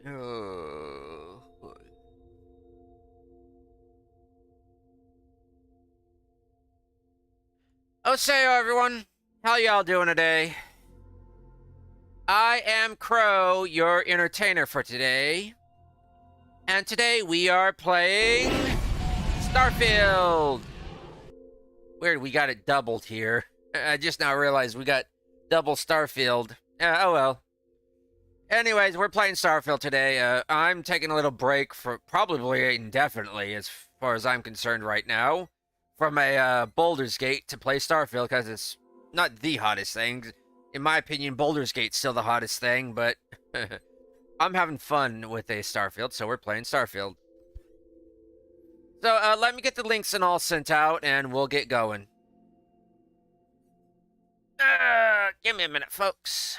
Oh. Oh, say everyone. How y'all doing today? I am Krow, your entertainer for today. And today we are playing Starfield. Weird, we got it doubled here. I just now realized we got double Starfield. Oh well. Anyways, we're playing Starfield today. I'm taking a little break for probably indefinitely, as far as I'm concerned right now, from a Baldur's Gate to play Starfield, because it's not the hottest thing. In my opinion, Baldur's Gate's still the hottest thing, but I'm having fun with a Starfield, so we're playing Starfield. So let me get the links and all sent out, and we'll get going. Give me a minute, folks.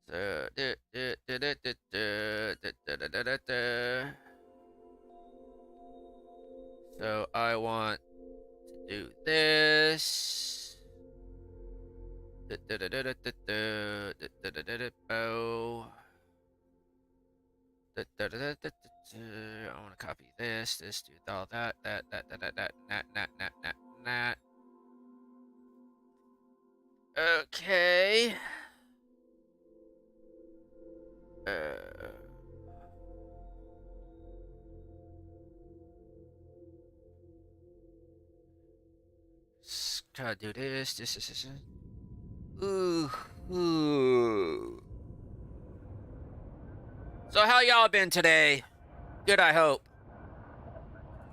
So I want to do this. I want to copy this, do all that. Okay. Gotta do this. Ooh. So how y'all been today? Good, I hope.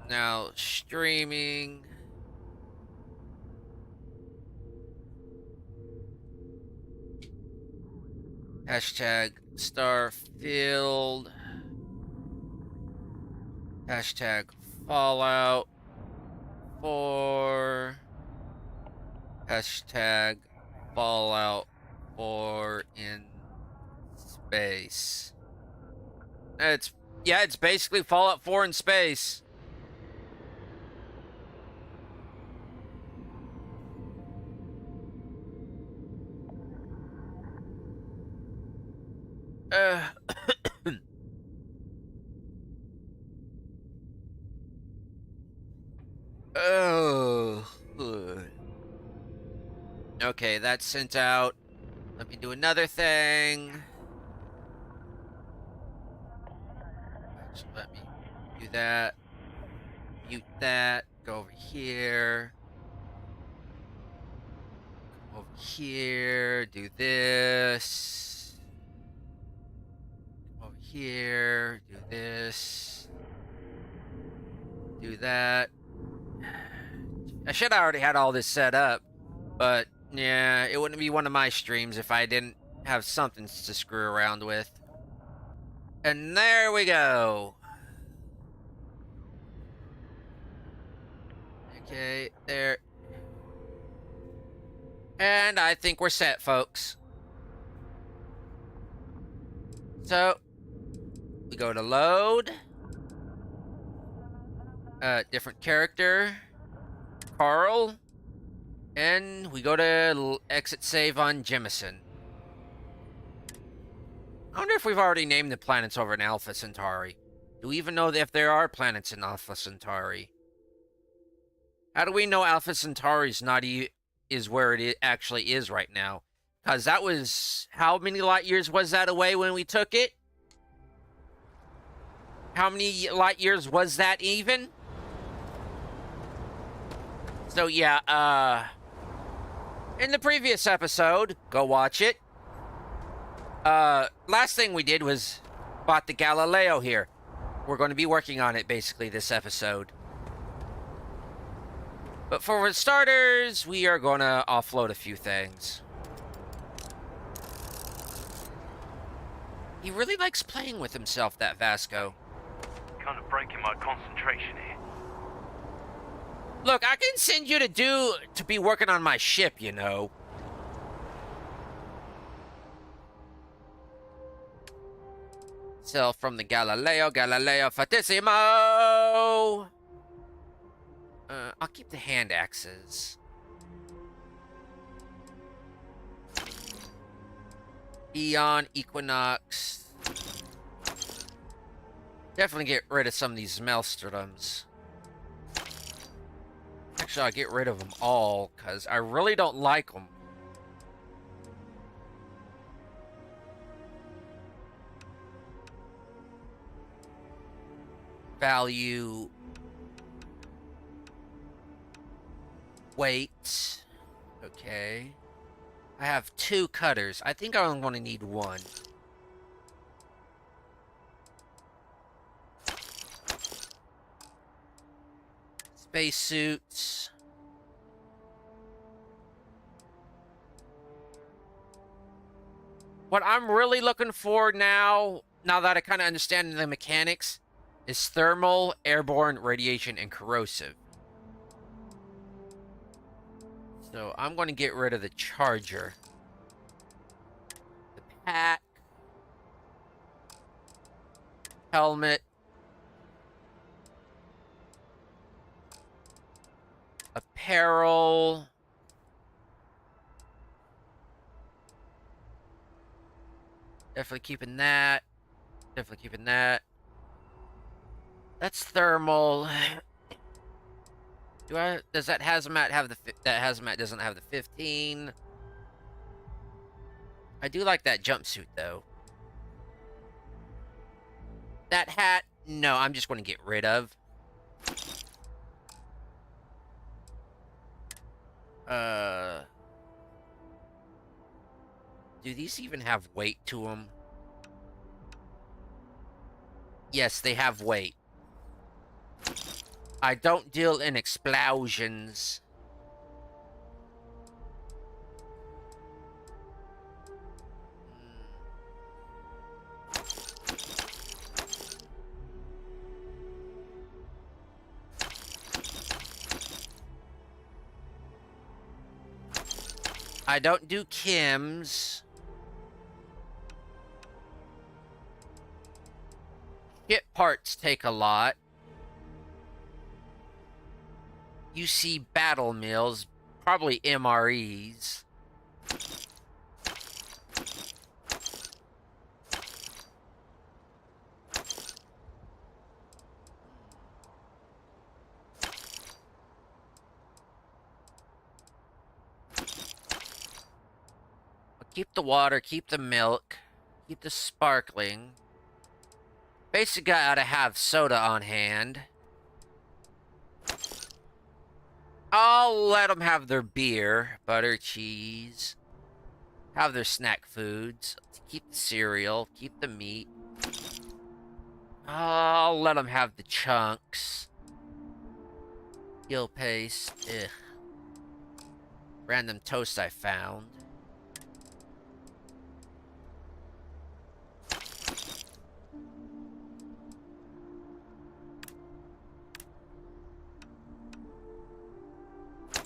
Now, streaming. Hashtag Starfield. Hashtag Fallout 4. Hashtag Fallout 4 in space. It's basically Fallout 4 in space. Oh. Okay, that's sent out. Let me do another thing. Actually, let me do that. Mute that. Go over here. Come over here. Do this. Come over here. Do this. Do that. I should have already had all this set up, but yeah, it wouldn't be one of my streams if I didn't have something to screw around with. And there we go. Okay, there. And I think we're set, folks. So, we go to load. Different character. Carl. And we go to exit save on Jemison. I wonder if we've already named the planets over in Alpha Centauri. Do we even know if there are planets in Alpha Centauri? How do we know Alpha Centauri's not is where it actually is right now? Because that was... How many light years was that away when we took it? How many light years was that even? So yeah, in the previous episode, go watch it. Last thing we did was bought the Galileo here. We're going to be working on it basically this episode. But for starters, we are going to offload a few things. He really likes playing with himself, that Vasco. Kind of breaking my concentration here. Look, I can send you to be working on my ship, you know. So from the Galileo Fortissimo. I'll keep the hand axes. Eon, Equinox. Definitely get rid of some of these Maelstroms. Actually, I'll get rid of them all, because I really don't like them. Value. Weight. Okay. I have 2 cutters. I think I'm going to need 1. Spacesuits. What I'm really looking for now that I kind of understand the mechanics, is thermal, airborne, radiation, and corrosive. So I'm going to get rid of the charger. The pack. Helmet. Apparel. Definitely keeping that. Definitely keeping that. That's thermal. Does that hazmat have the... That hazmat doesn't have the 15. I do like that jumpsuit, though. That hat, no, I'm just going to get rid of. Do these even have weight to them? Yes, they have weight. I don't deal in explosions. I don't do chems. Ship parts take a lot. You see battle mills, probably MREs. Keep the water, keep the milk, keep the sparkling. Basic guy ought to have soda on hand. I'll let them have their beer, butter, cheese. Have their snack foods. Keep the cereal, keep the meat. I'll let them have the chunks. Gill paste, ugh. Random toast I found.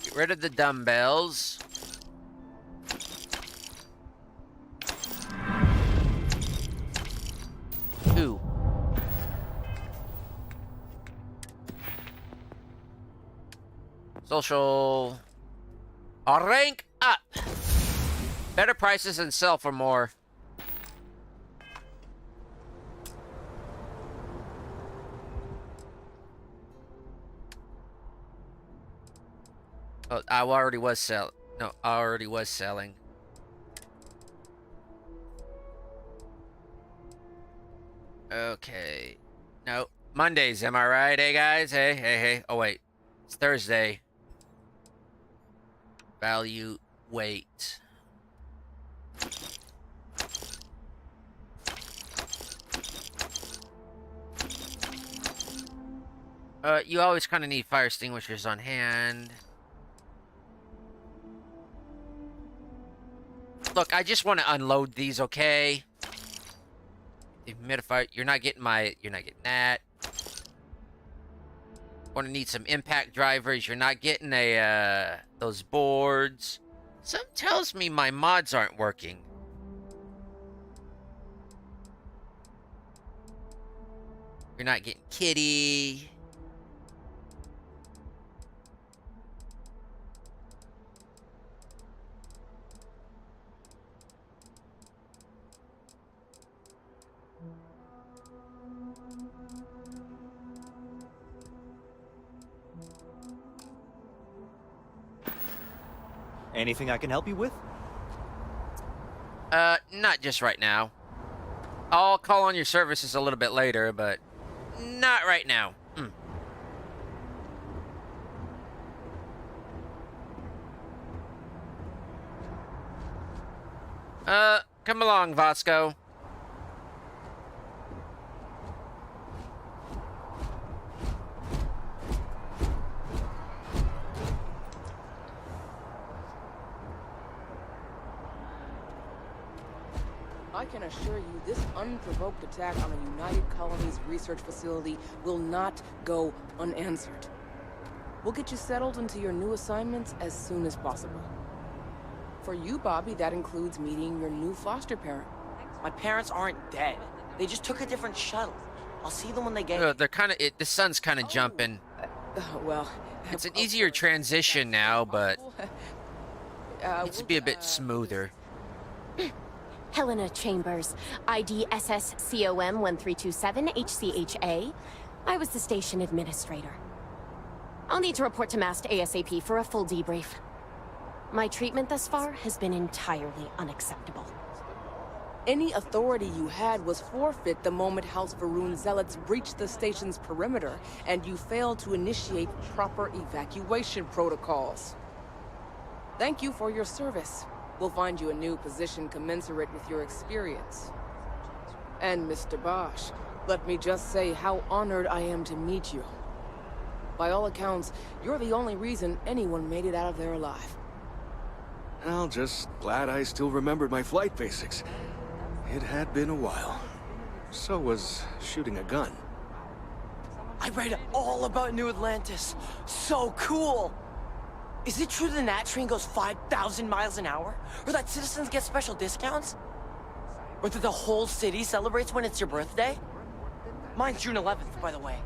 Get rid of the dumbbells. Ooh. Social. I'll rank up. Better prices and sell for more. Oh, I already was selling. No, I already was selling. Okay. No. Mondays, am I right? Hey, guys? Hey, hey, hey. Oh, wait. It's Thursday. Value, weight. You always kind of need fire extinguishers on hand. Look, I just want to unload these, okay? The humidifier, you're not getting that. Want to need some impact drivers. You're not getting those boards. Something tells me my mods aren't working. You're not getting kitty. Anything I can help you with? Not just right now. I'll call on your services a little bit later, but not right now. Come along, Vasco. I can assure you this unprovoked attack on a United Colonies research facility will not go unanswered. We'll get you settled into your new assignments as soon as possible. For you, Bobby, that includes meeting your new foster parent. My parents aren't dead. They just took a different shuttle. I'll see them when they get... They're kind of... The sun's kind of jumping. Well... It's an easier transition now, but... it needs to be a bit smoother. Helena Chambers, ID SSCOM 1327 HCHA. I was the station administrator. I'll need to report to MAST ASAP for a full debrief. My treatment thus far has been entirely unacceptable. Any authority you had was forfeit the moment House Varun zealots breached the station's perimeter, and you failed to initiate proper evacuation protocols. Thank you for your service. We'll find you a new position commensurate with your experience. And Mr. Bosch, let me just say how honored I am to meet you. By all accounts, you're the only reason anyone made it out of there alive. Well, just glad I still remembered my flight basics. It had been a while. So was shooting a gun. I read all about New Atlantis. So cool! Is it true the Nat train goes 5,000 miles an hour? Or that citizens get special discounts? Or that the whole city celebrates when it's your birthday? Mine's June 11th, by the way.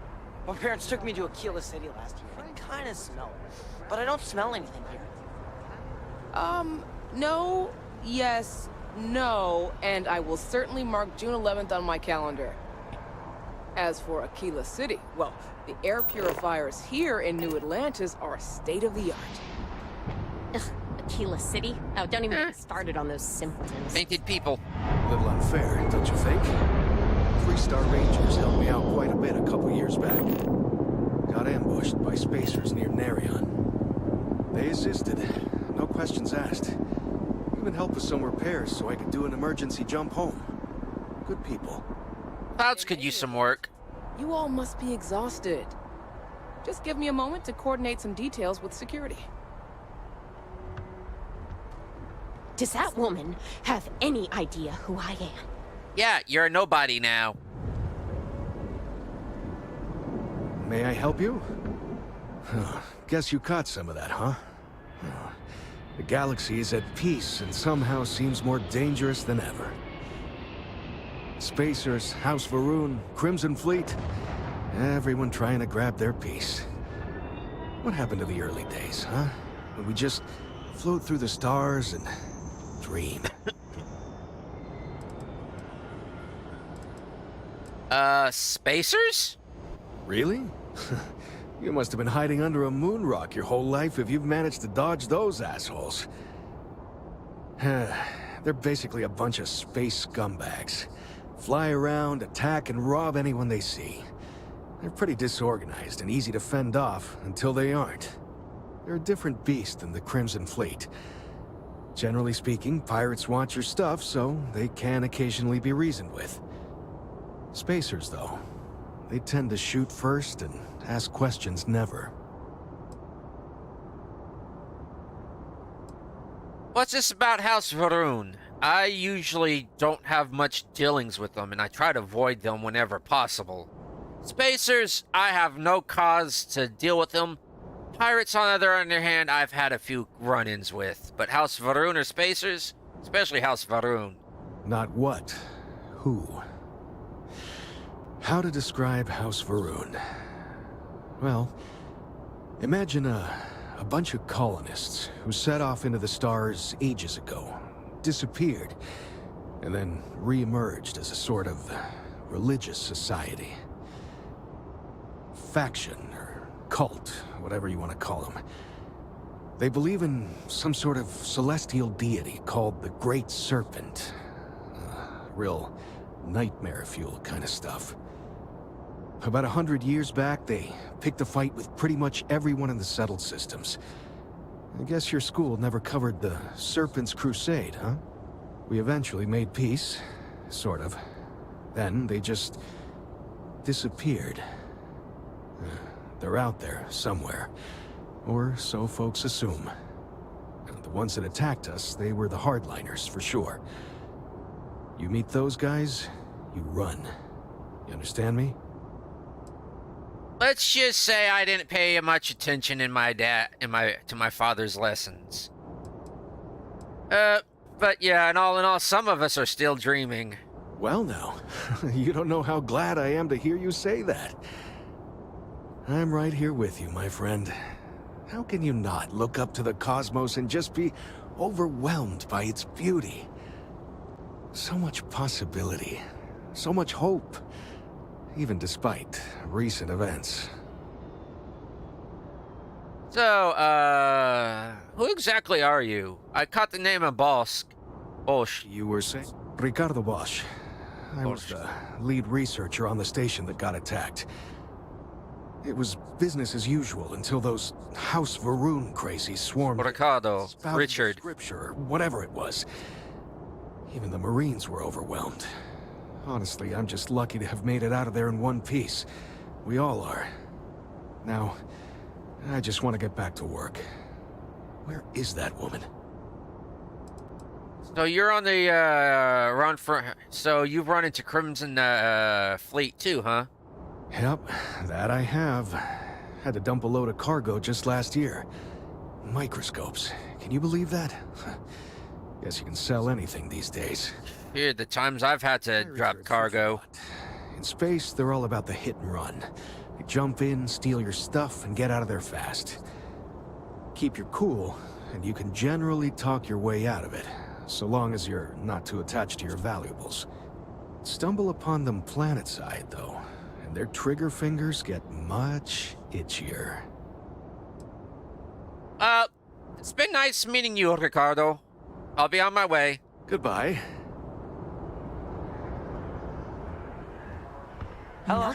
My parents took me to Aquila City last year. I kind of smell it. But I don't smell anything here. No, yes, no, and I will certainly mark June 11th on my calendar. As for Aquila City, well, the air purifiers here in New Atlantis are state-of-the-art. Ugh, Aquila City? Oh, don't even get me started on those simpletons. Painted people. A little unfair, don't you think? 3-star Rangers helped me out quite a bit a couple years back. Got ambushed by spacers near Narion. They assisted, no questions asked. Even helped with some repairs so I could do an emergency jump home. Good people. Clouds could use some work. You all must be exhausted. Just give me a moment to coordinate some details with security. Does that woman have any idea who I am? Yeah, you're a nobody now. May I help you? Guess you caught some of that, huh? The galaxy is at peace and somehow seems more dangerous than ever. Spacers, House Varun, Crimson Fleet, everyone trying to grab their piece. What happened to the early days, huh? When we just float through the stars and dream. Spacers? Really? You must have been hiding under a moon rock your whole life if you've managed to dodge those assholes. They're basically a bunch of space scumbags. Fly around, attack, and rob anyone they see. They're pretty disorganized and easy to fend off until they aren't. They're a different beast than the Crimson Fleet. Generally speaking, pirates want your stuff, so they can occasionally be reasoned with. Spacers, though, they tend to shoot first and ask questions never. What's this about House Varun? I usually don't have much dealings with them, and I try to avoid them whenever possible. Spacers, I have no cause to deal with them. Pirates, on the other hand, I've had a few run-ins with. But House Varun or Spacers? Especially House Varun. Not what, who. How to describe House Varun? Well, imagine a bunch of colonists who set off into the stars ages ago, disappeared, and then re-emerged as a sort of religious society. Faction, or cult, whatever you want to call them. They believe in some sort of celestial deity called the Great Serpent. Real nightmare fuel kind of stuff. About 100 years back, they picked a fight with pretty much everyone in the settled systems. I guess your school never covered the Serpent's Crusade, huh? We eventually made peace, sort of. Then they just disappeared. They're out there somewhere, or so folks assume. The ones that attacked us, they were the hardliners, for sure. You meet those guys, you run. You understand me? Let's just say I didn't pay much attention to my father's lessons. But yeah, in all, some of us are still dreaming. Well now, you don't know how glad I am to hear you say that. I'm right here with you, my friend. How can you not look up to the cosmos and just be overwhelmed by its beauty? So much possibility, so much hope, even despite recent events. So, who exactly are you? I caught the name of Bosch. You were saying? Ricardo Bosch. I was the lead researcher on the station that got attacked. It was business as usual until those House Varun crazies swarmed. Ricardo, Richard. Scripture, or whatever it was. Even the Marines were overwhelmed. Honestly, I'm just lucky to have made it out of there in one piece. We all are. Now, I just want to get back to work. Where is that woman? So you're on the run for. So you've run into Crimson Fleet too, huh? Yep, that I have. Had to dump a load of cargo just last year. Microscopes. Can you believe that? Guess you can sell anything these days. Here, the times I've had to drop cargo. In space, they're all about the hit and run. You jump in, steal your stuff, and get out of there fast. Keep your cool, and you can generally talk your way out of it, so long as you're not too attached to your valuables. Stumble upon them planetside, though, and their trigger fingers get much itchier. It's been nice meeting you, Ricardo. I'll be on my way. Goodbye. Hello?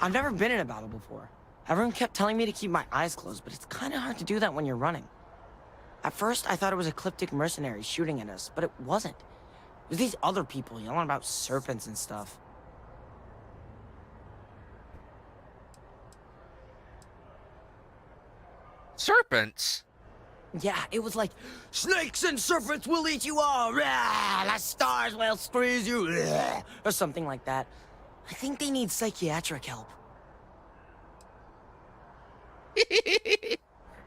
I've never been in a battle before. Everyone kept telling me to keep my eyes closed, but it's kind of hard to do that when you're running. At first, I thought it was ecliptic mercenaries shooting at us, but it wasn't. It was these other people yelling about serpents and stuff. Serpents? Yeah, it was like, snakes and serpents will eat you all, rah, the stars will squeeze you, rah, or something like that. I think they need psychiatric help.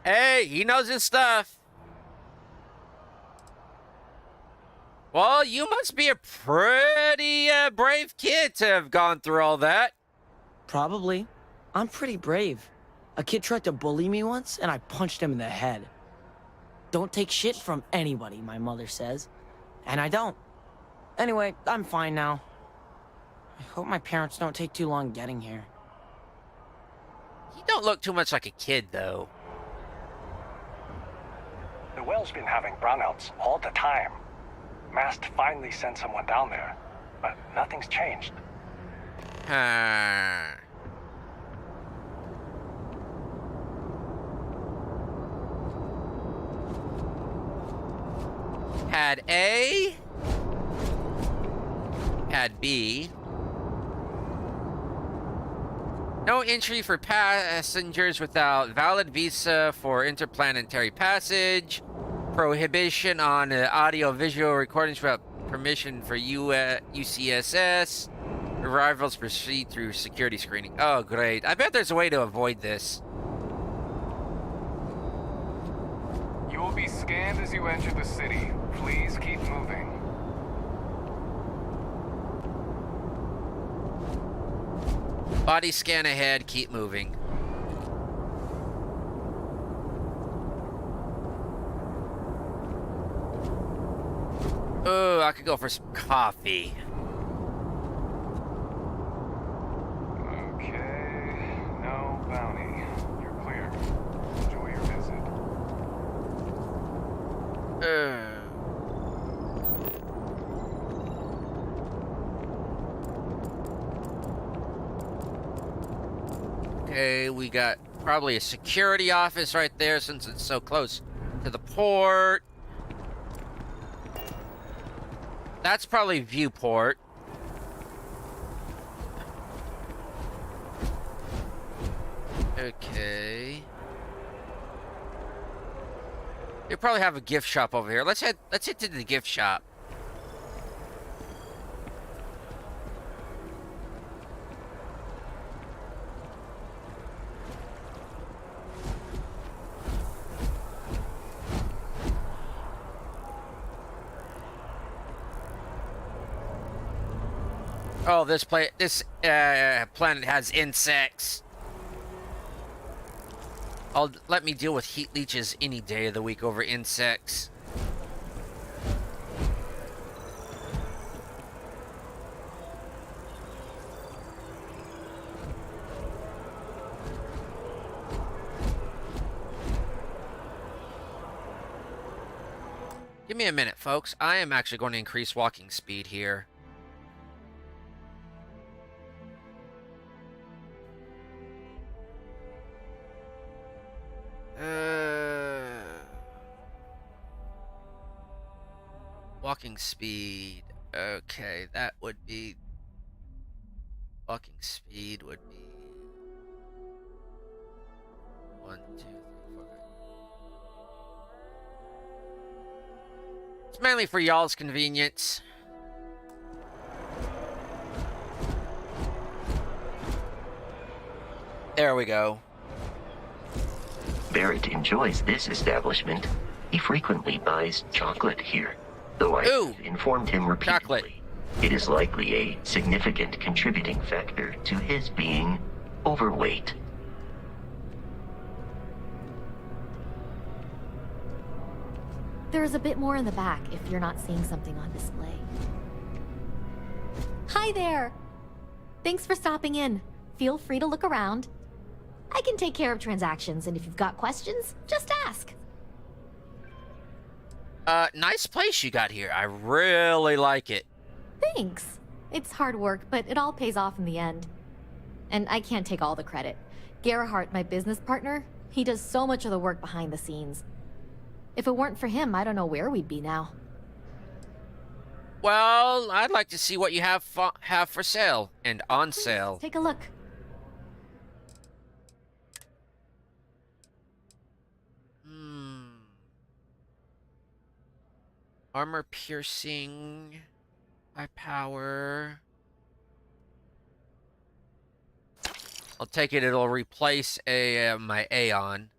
Hey, he knows his stuff. Well, you must be a pretty brave kid to have gone through all that. Probably. I'm pretty brave. A kid tried to bully me once, and I punched him in the head. Don't take shit from anybody, my mother says. And I don't. Anyway, I'm fine now. I hope my parents don't take too long getting here. You don't look too much like a kid, though. The well's been having brownouts all the time. Mast finally sent someone down there, but nothing's changed. Pad A. Pad B. No entry for passengers without valid visa for interplanetary passage. Prohibition on audio-visual recordings without permission for UCSS. Arrivals proceed through security screening. Oh, great. I bet there's a way to avoid this. You will be scanned as you enter the city. Please keep moving. Body scan ahead, keep moving. Oh, I could go for some coffee. Okay, no bounty. You're clear. Enjoy your visit. Okay, we got probably a security office right there since it's so close to the port. That's probably viewport. Okay. They probably have a gift shop over here. Let's head to the gift shop. Oh, this planet has insects. Let me deal with heat leeches any day of the week over insects. Give me a minute, folks. I am actually going to increase walking speed here. Walking speed. Okay, that would be... Walking speed would be... 1, 2, 3, 4. It's mainly for y'all's convenience. There we go. Barrett enjoys this establishment. He frequently buys chocolate here, though I have informed him repeatedly. Chocolate. It is likely a significant contributing factor to his being overweight. There's a bit more in the back if you're not seeing something on display. Hi there! Thanks for stopping in. Feel free to look around. I can take care of transactions, and if you've got questions, just ask. Nice place you got here. I really like it. Thanks. It's hard work, but it all pays off in the end. And I can't take all the credit. Gerhardt, my business partner, he does so much of the work behind the scenes. If it weren't for him, I don't know where we'd be now. Well, I'd like to see what you have for sale and on sale. Take a look. Armor piercing, high power. I'll take it. It'll replace my Aeon.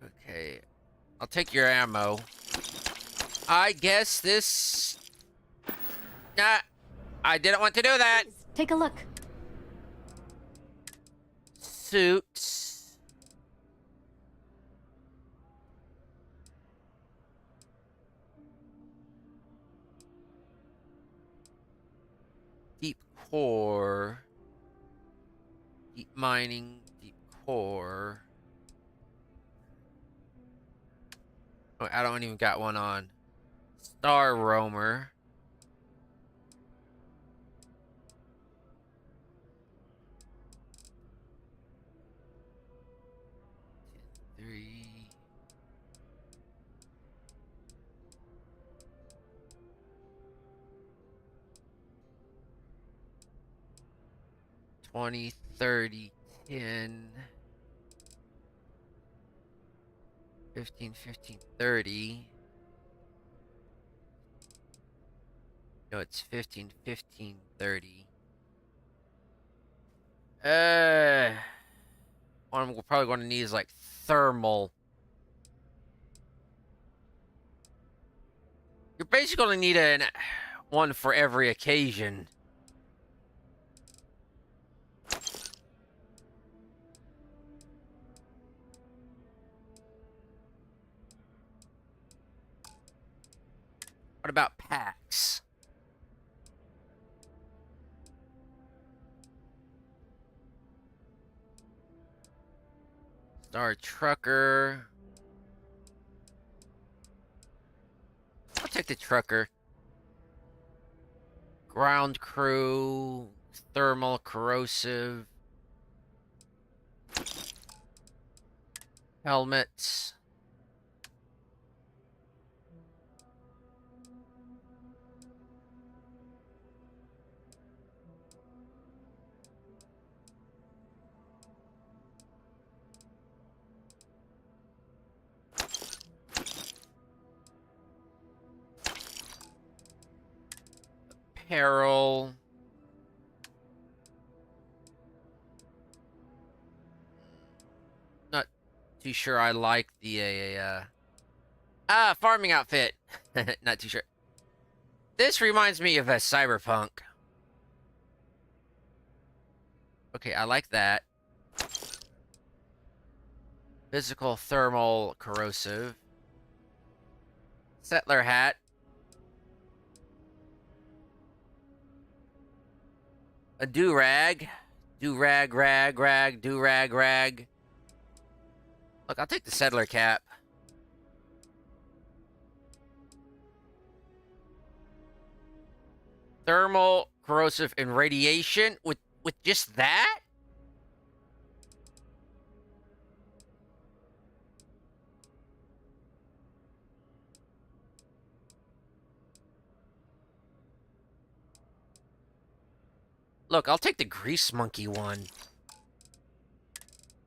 Okay, I'll take your ammo. I guess this. Nah, I didn't want to do that. Take a look. Suits. Deep core. Deep mining. Deep core. Oh, I don't even got one on. Star Roamer. Three. $20, $30, $10. 15, 15, 30. No, it's 15, 15, 30. One we're probably going to need is like thermal. You're basically going to need one for every occasion. What about packs? Star Trucker. I'll take the Trucker. Ground Crew. thermal, corrosive. Helmets. Apparel. Not too sure I like the farming outfit. Not too sure. This reminds me of a cyberpunk. Okay, I like that. Physical, thermal, corrosive. Settler hat. A do-rag. Do-rag, rag, rag, do-rag, rag. Look, I'll take the settler cap. Thermal, corrosive, and radiation with just that? Look, I'll take the grease monkey one.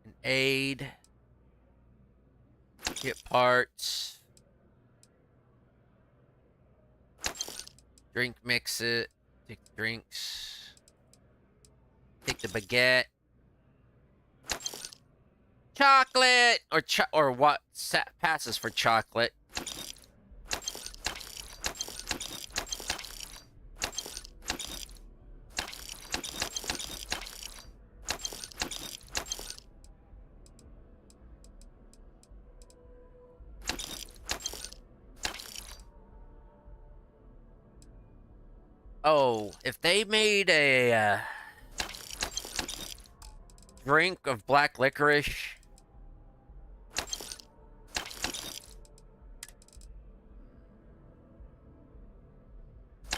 An aid. Get parts. Drink mix it. Take the drinks. Take the baguette. Chocolate! Or what passes for chocolate. Oh, if they made a drink of black licorice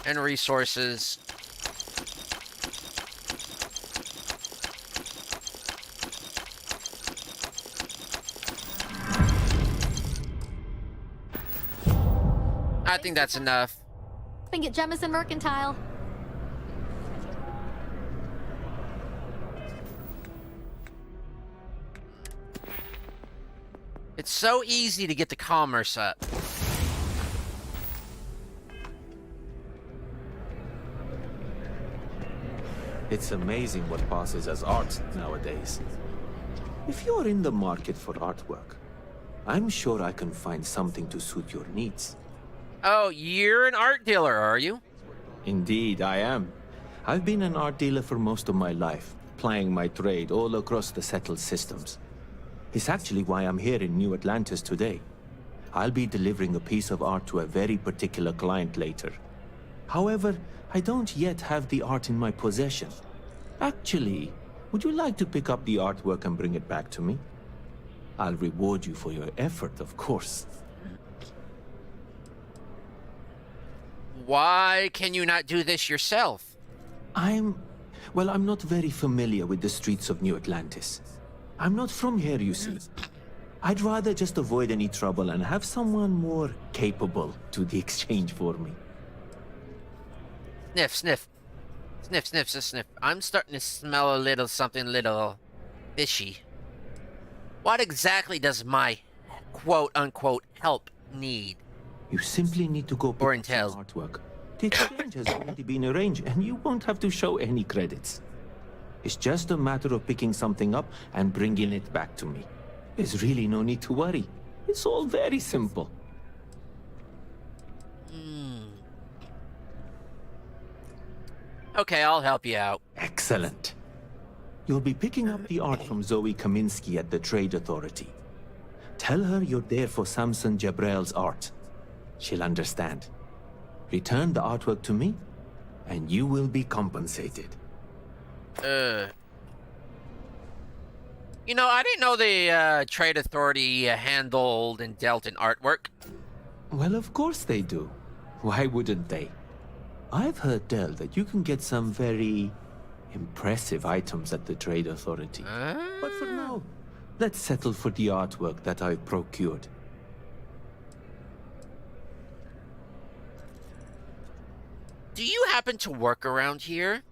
and resources. I think that's enough. Think at Jemison Mercantile. It's so easy to get the commerce up. It's amazing what passes as art nowadays. If you're in the market for artwork, I'm sure I can find something to suit your needs. Oh, you're an art dealer, are you? Indeed, I am. I've been an art dealer for most of my life, plying my trade all across the settled systems. It's actually why I'm here in New Atlantis today. I'll be delivering a piece of art to a very particular client later. However, I don't yet have the art in my possession. Actually, would you like to pick up the artwork and bring it back to me? I'll reward you for your effort, of course. Why can you not do this yourself? I'm not very familiar with the streets of New Atlantis. I'm not from here, you see. I'd rather just avoid any trouble and have someone more capable do the exchange for me. Sniff, sniff. Sniff, sniff, sniff, sniff. I'm starting to smell a little something little fishy. What exactly does my quote-unquote help need? You simply need to go pick up some artwork. The exchange has already been arranged, and you won't have to show any credits. It's just a matter of picking something up and bringing it back to me. There's really no need to worry. It's all very simple. Okay, I'll help you out. Excellent. You'll be picking up the art from Zoe Kaminsky at the Trade Authority. Tell her you're there for Samson Jabrel's art. She'll understand. Return the artwork to me, and you will be compensated. You know, I didn't know the Trade Authority handled and dealt in artwork. Well, of course they do. Why wouldn't they? I've heard tell that you can get some very impressive items at the Trade Authority. But for now, let's settle for the artwork that I've procured. Do you happen to work around here?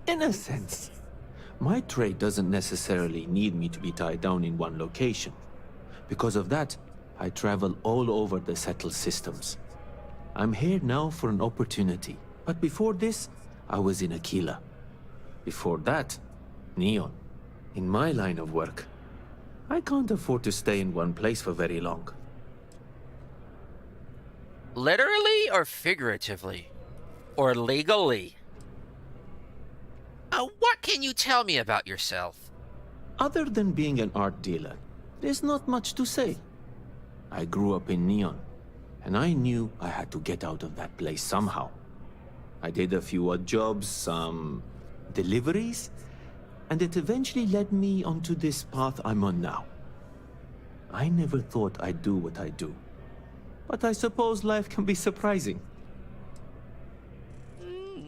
In a sense. My trade doesn't necessarily need me to be tied down in one location. Because of that, I travel all over the settled systems. I'm here now for an opportunity, but before this, I was in Aquila. Before that, Neon. In my line of work, I can't afford to stay in one place for very long. Literally or figuratively? Or legally? What can you tell me about yourself? Other than being an art dealer, there's not much to say. I grew up in Neon, and I knew I had to get out of that place somehow. I did a few odd jobs, some deliveries, and it eventually led me onto this path I'm on now. I never thought I'd do what I do, but I suppose life can be surprising.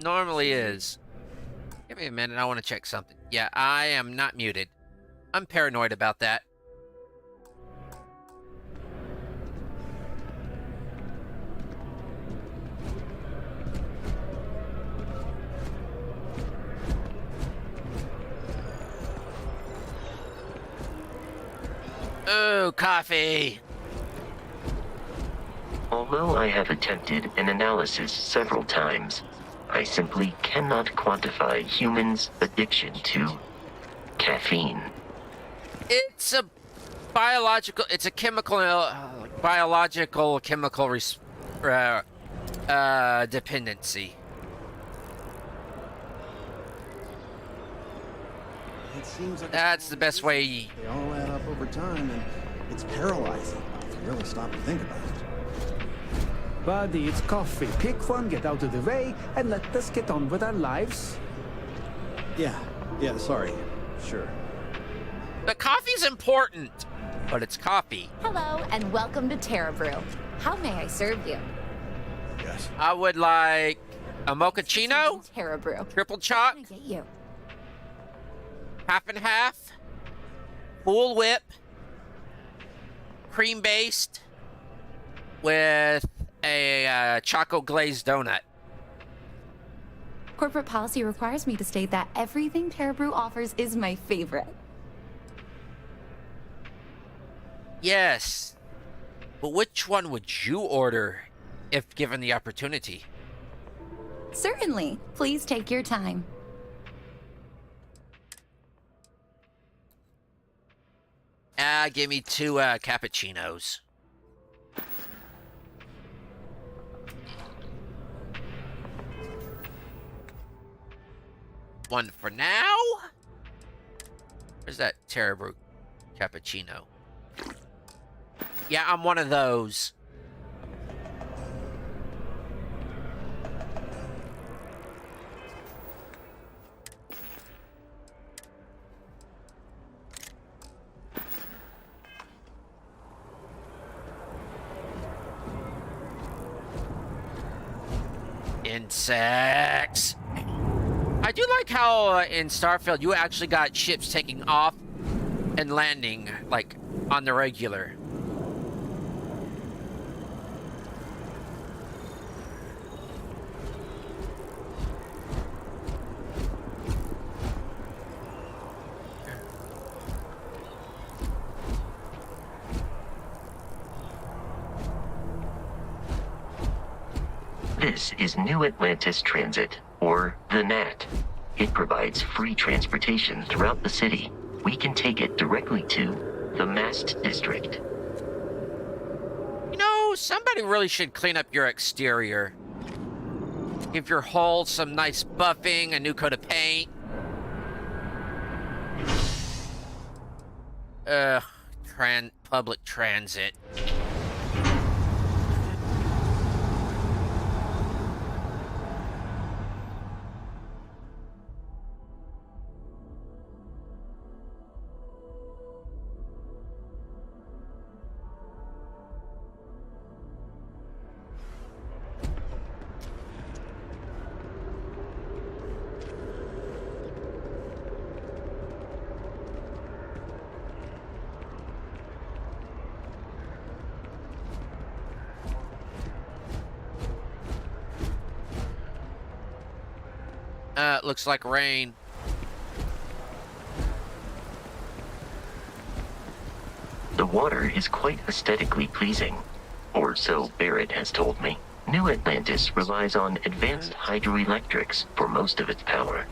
Normally is. Give me a minute, I want to check something. Yeah, I am not muted. I'm paranoid about that. Oh, coffee! Although I have attempted an analysis several times, I simply cannot quantify humans' addiction to caffeine. It's a chemical dependency. It seems like that's the best way. They all add up over time, and it's paralyzing if you really stop to think about it. Buddy, it's coffee. Pick one, get out of the way, and let us get on with our lives. Yeah, sorry. Sure. The coffee's important, but it's coffee. Hello, and welcome to Terra Brew. How may I serve you? Yes. I would like a mochaccino, Terra Brew. triple choc, What can I get you? half and half, full whip, cream based, with a choco glazed donut. Corporate policy requires me to state that everything Terra Brew offers is my favorite. Yes, but which one would you order if given the opportunity? Certainly. Please take your time. Give me 2 cappuccinos. One for now. Where's that Terra Brew cappuccino? Yeah, I'm one of those. Insects. I do like how in Starfield you actually got ships taking off and landing, like, on the regular. This is New Atlantis Transit, or the NAT. It provides free transportation throughout the city. We can take it directly to the Mast District. You know, somebody really should clean up your exterior. Give your hull some nice buffing, a new coat of paint. Public transit. Looks like rain. The water is quite aesthetically pleasing, or so Barrett has told me. New Atlantis relies on advanced hydroelectrics for most of its power.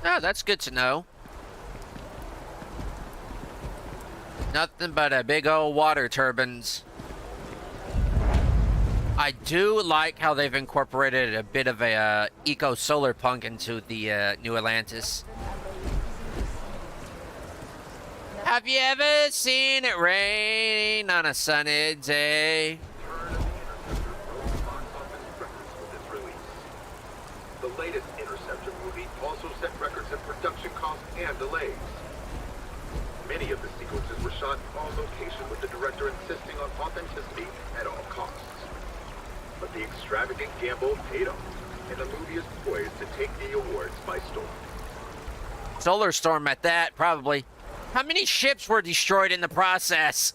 Oh, that's good to know. Nothing but a big old water turbines. I do like how they've incorporated a bit of a eco-solar punk into the New Atlantis. Have you ever seen it rain on a sunny day? The latest Interceptor movie also set records in production costs and delays. Many of the sequences were shot on location, with the director insisting on authenticity at all costs. But the extravagant gamble paid off, and the movie is poised to take the awards by storm. Solar storm at that, probably. How many ships were destroyed in the process?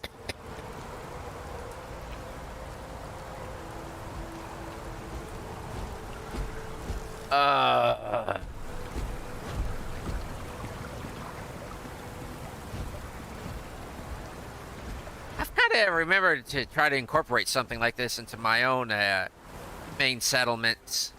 I've kind of remembered to try to incorporate something like this into my own main settlements.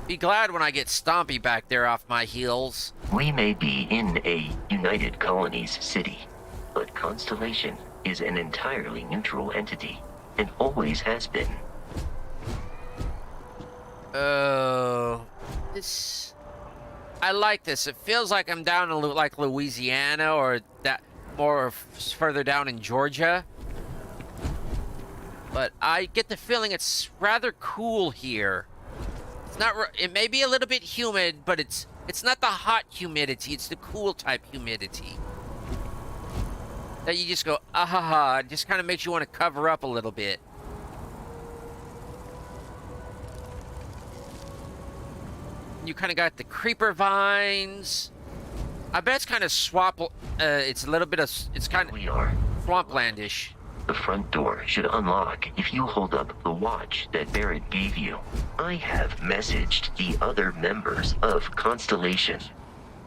Be glad when I get Stompy back there off my heels. We may be in a United Colonies city, but Constellation is an entirely neutral entity, and always has been. Oh, this... I like this. It feels like I'm down in like Louisiana, or that more further down in Georgia. But I get the feeling it's rather cool here. It's not. It may be a little bit humid, but it's not the hot humidity. It's the cool type humidity that you just go, ah ha ha. It just kind of makes you want to cover up a little bit. You kind of got the creeper vines. I bet it's kind of swamp. It's a little bit of. It's kind of swamplandish. The front door should unlock if you hold up the watch that Barrett gave you. I have messaged the other members of Constellation.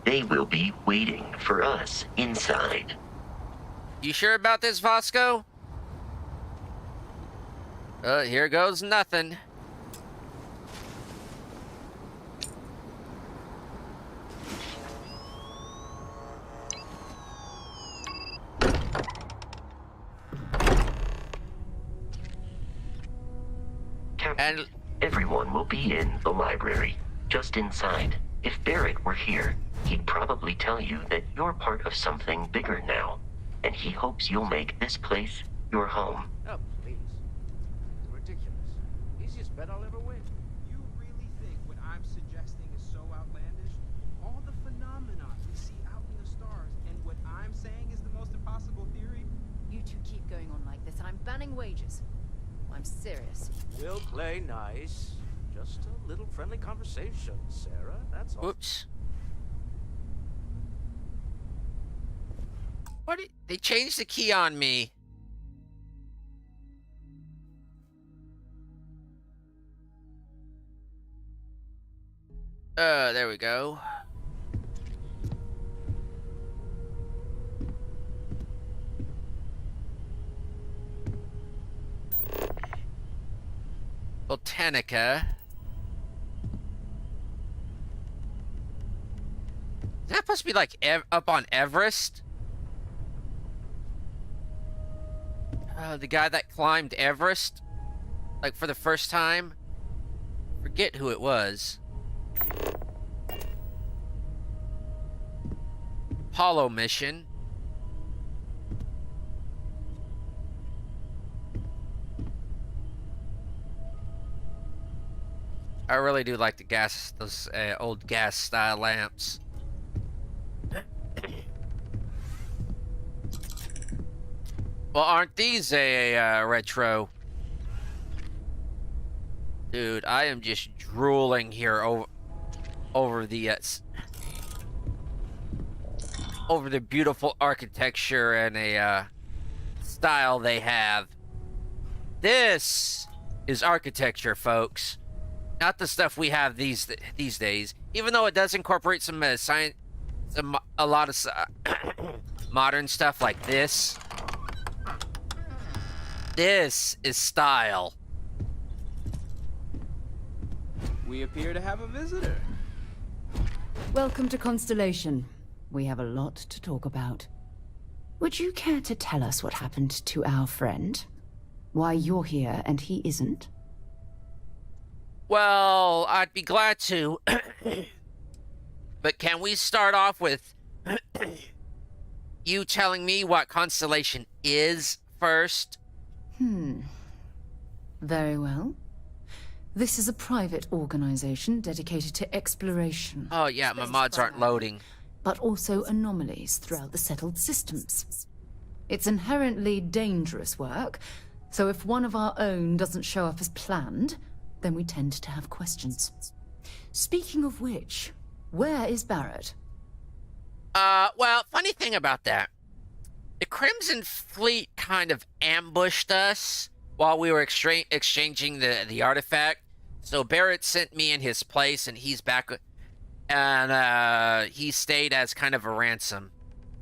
They will be waiting for us inside. You sure about this, Vasco? Here goes nothing. And everyone will be in the library, just inside. If Barrett were here, he'd probably tell you that you're part of something bigger now, and he hopes you'll make this place your home. Oh, please. It's ridiculous. Easiest bet I'll ever win. You really think what I'm suggesting is so outlandish? All the phenomena we see out in the stars, and what I'm saying is the most impossible theory? You two keep going on like this, and I'm banning wages. I'm serious. We'll play nice. Just a little friendly conversation, Sarah. That's all. Oops. What? They changed the key on me. There we go. Botanica. Is that supposed to be like up on Everest? The guy that climbed Everest, like for the first time. Forget who it was. Apollo mission. I really do like those old gas style lamps. Well, aren't these a retro? Dude, I am just drooling here over the over the beautiful architecture and a style they have. This is architecture, folks. Not the stuff we have these days. Even though it does incorporate some science, a lot of modern stuff like this. This is style. We appear to have a visitor. Welcome to Constellation. We have a lot to talk about. Would you care to tell us what happened to our friend? Why you're here and he isn't? Well, I'd be glad to. But can we start off with you telling me what Constellation is first? Very well. This is a private organization dedicated to exploration. Oh yeah, my mods aren't loading. But also anomalies throughout the settled systems. It's inherently dangerous work, so if one of our own doesn't show up as planned, then we tend to have questions. Speaking of which, where is Barrett? Well, funny thing about that. The Crimson Fleet kind of ambushed us while we were exchanging the artifact. So Barrett sent me in his place, and he's back, and he stayed as kind of a ransom.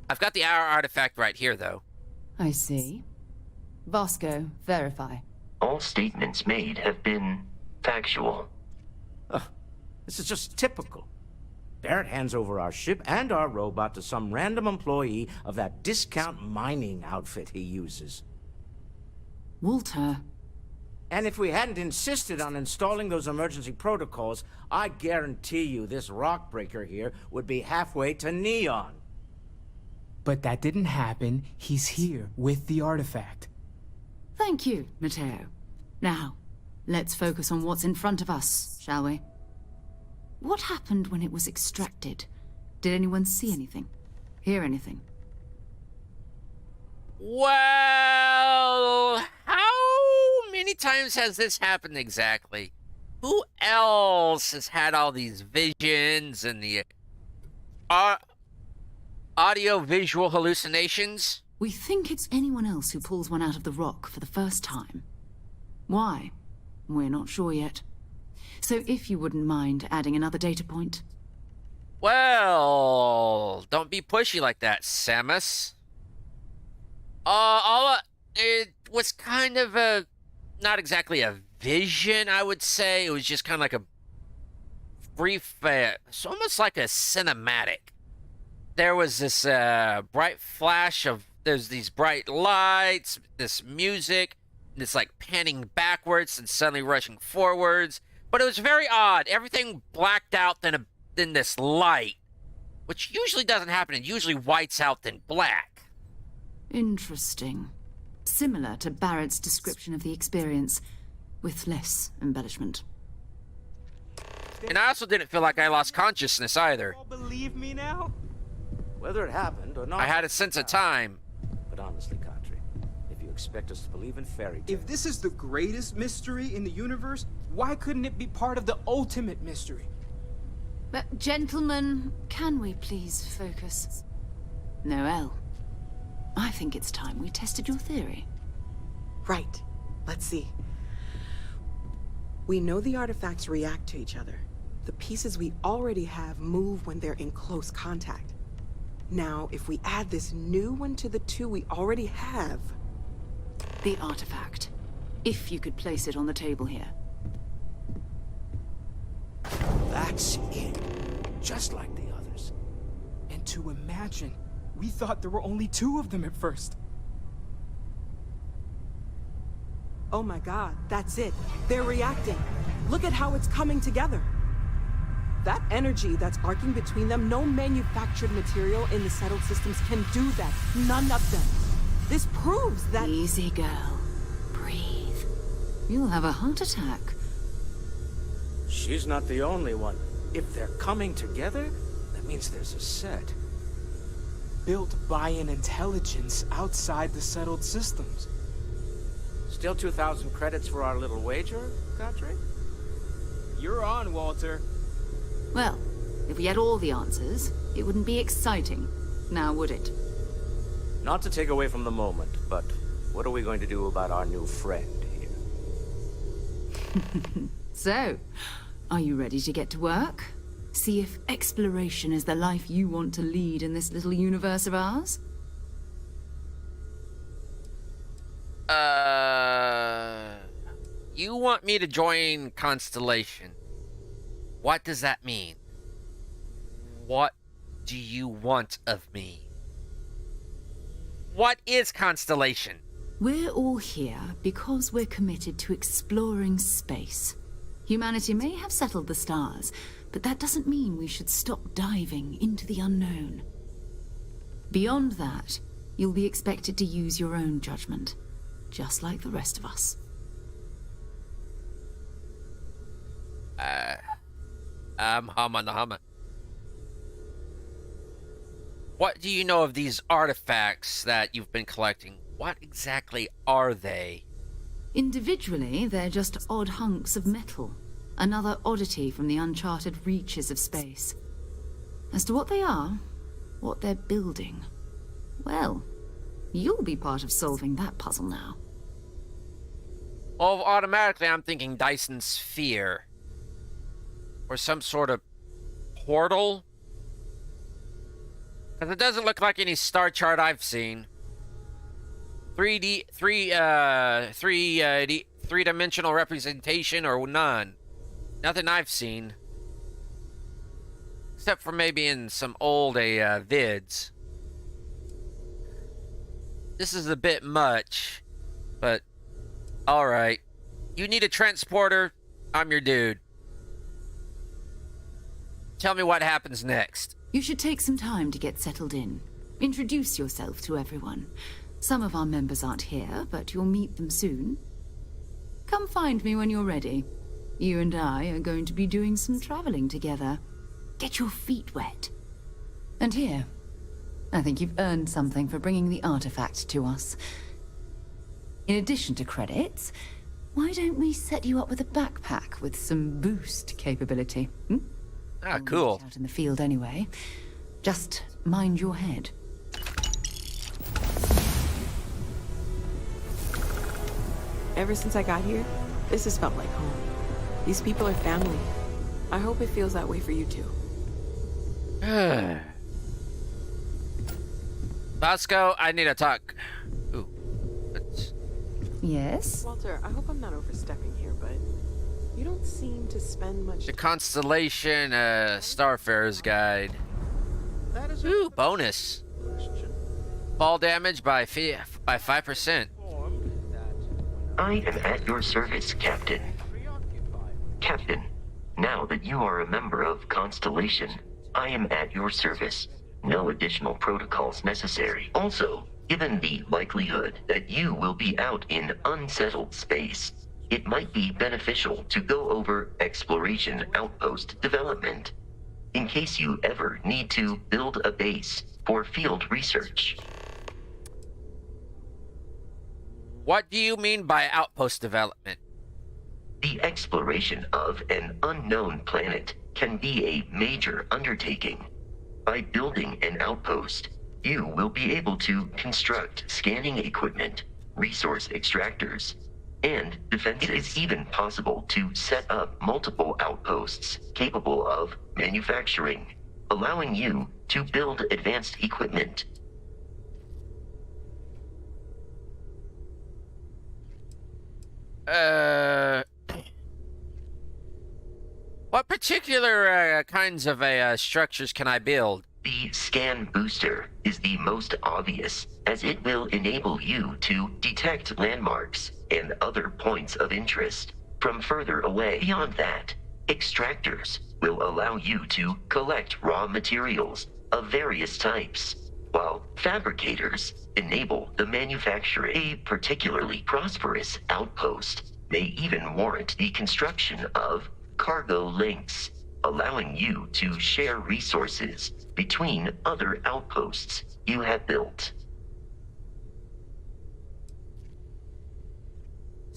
I've got the artifact right here, though. I see. Vasco, verify. All statements made have been factual. This is just typical. Barrett hands over our ship and our robot to some random employee of that discount mining outfit he uses. Walter. And if we hadn't insisted on installing those emergency protocols, I guarantee you this rock breaker here would be halfway to Neon. But that didn't happen. He's here with the artifact. Thank you, Matteo. Now, let's focus on what's in front of us, shall we? What happened when it was extracted? Did anyone see anything? Hear anything? Well, how many times has this happened exactly? Who else has had all these visions and the audio-visual hallucinations? We think it's anyone else who pulls one out of the rock for the first time. Why? We're not sure yet. So if you wouldn't mind adding another data point. Well, don't be pushy like that, S4mus. It was kind of not exactly a vision, I would say. It was just kind of like a brief, it's almost like a cinematic. There was this bright flash of, there's these bright lights, this music, and it's like panning backwards and suddenly rushing forwards. But it was very odd. Everything blacked out, then this light, which usually doesn't happen. It usually whites out, then black. Interesting. Similar to Barrett's description of the experience, with less embellishment. And I also didn't feel like I lost consciousness either. You all believe me now? Whether it happened or not... I had a sense of time. But honestly, Kadri, if you expect us to believe in fairy tales... If this is the greatest mystery in the universe, why couldn't it be part of the ultimate mystery? But, gentlemen, can we please focus? Noel, I think it's time we tested your theory. Right. Let's see. We know the artifacts react to each other. The pieces we already have move when they're in close contact. Now, if we add this new one to the two we already have... The artifact. If you could place it on the table here. That's it. Just like the others. And to imagine, we thought there were only 2 of them at first. Oh my god, that's it. They're reacting. Look at how it's coming together. That energy that's arcing between them, no manufactured material in the settled systems can do that. None of them. This proves that... Easy, girl. Breathe. You'll have a heart attack. She's not the only one. If they're coming together, that means there's a set. Built by an intelligence outside the settled systems. Still 2,000 credits for our little wager, Kadri? You're on, Walter. Well, if we had all the answers, it wouldn't be exciting, now would it? Not to take away from the moment, but what are we going to do about our new friend here? So, are you ready to get to work? See if exploration is the life you want to lead in this little universe of ours? You want me to join Constellation. What does that mean? What do you want of me? What is Constellation? We're all here because we're committed to exploring space. Humanity may have settled the stars, but that doesn't mean we should stop diving into the unknown. Beyond that, you'll be expected to use your own judgment, just like the rest of us. Humma. What do you know of these artifacts that you've been collecting? What exactly are they? Individually, they're just odd hunks of metal. Another oddity from the uncharted reaches of space. As to what they are, what they're building, well, you'll be part of solving that puzzle now. Well, automatically I'm thinking Dyson Sphere. Or some sort of portal? Because it doesn't look like any star chart I've seen. Three-dimensional representation or none. Nothing I've seen. Except for maybe in some old vids. This is a bit much. But, alright. You need a transporter? I'm your dude. Tell me what happens next. You should take some time to get settled in. Introduce yourself to everyone. Some of our members aren't here, but you'll meet them soon. Come find me when you're ready. You and I are going to be doing some traveling together. Get your feet wet. And here, I think you've earned something for bringing the artifact to us. In addition to credits, why don't we set you up with a backpack with some boost capability? Ah, cool. Out in the field anyway. Just mind your head. Ever since I got here, this has felt like home. These people are family. I hope it feels that way for you too. Bosco, I need to talk. Ooh. Yes? Walter, I hope I'm not overstepping here, but you don't seem to spend much The Constellation Starfarer's Guide. Ooh, bonus. Fall damage by 5%. I am at your service, Captain. Captain, now that you are a member of Constellation, I am at your service. No additional protocols necessary. Also, given the likelihood that you will be out in unsettled space, it might be beneficial to go over exploration outpost development, in case you ever need to build a base for field research. What do you mean by outpost development? The exploration of an unknown planet can be a major undertaking. By building an outpost, you will be able to construct scanning equipment, resource extractors, and defenses. It is even possible to set up multiple outposts capable of manufacturing, allowing you to build advanced equipment. What particular kinds of structures can I build? The scan booster is the most obvious, as it will enable you to detect landmarks and other points of interest from further away. Beyond that, extractors will allow you to collect raw materials of various types, while fabricators enable the manufacturing. A particularly prosperous outpost may even warrant the construction of cargo links, allowing you to share resources between other outposts you have built.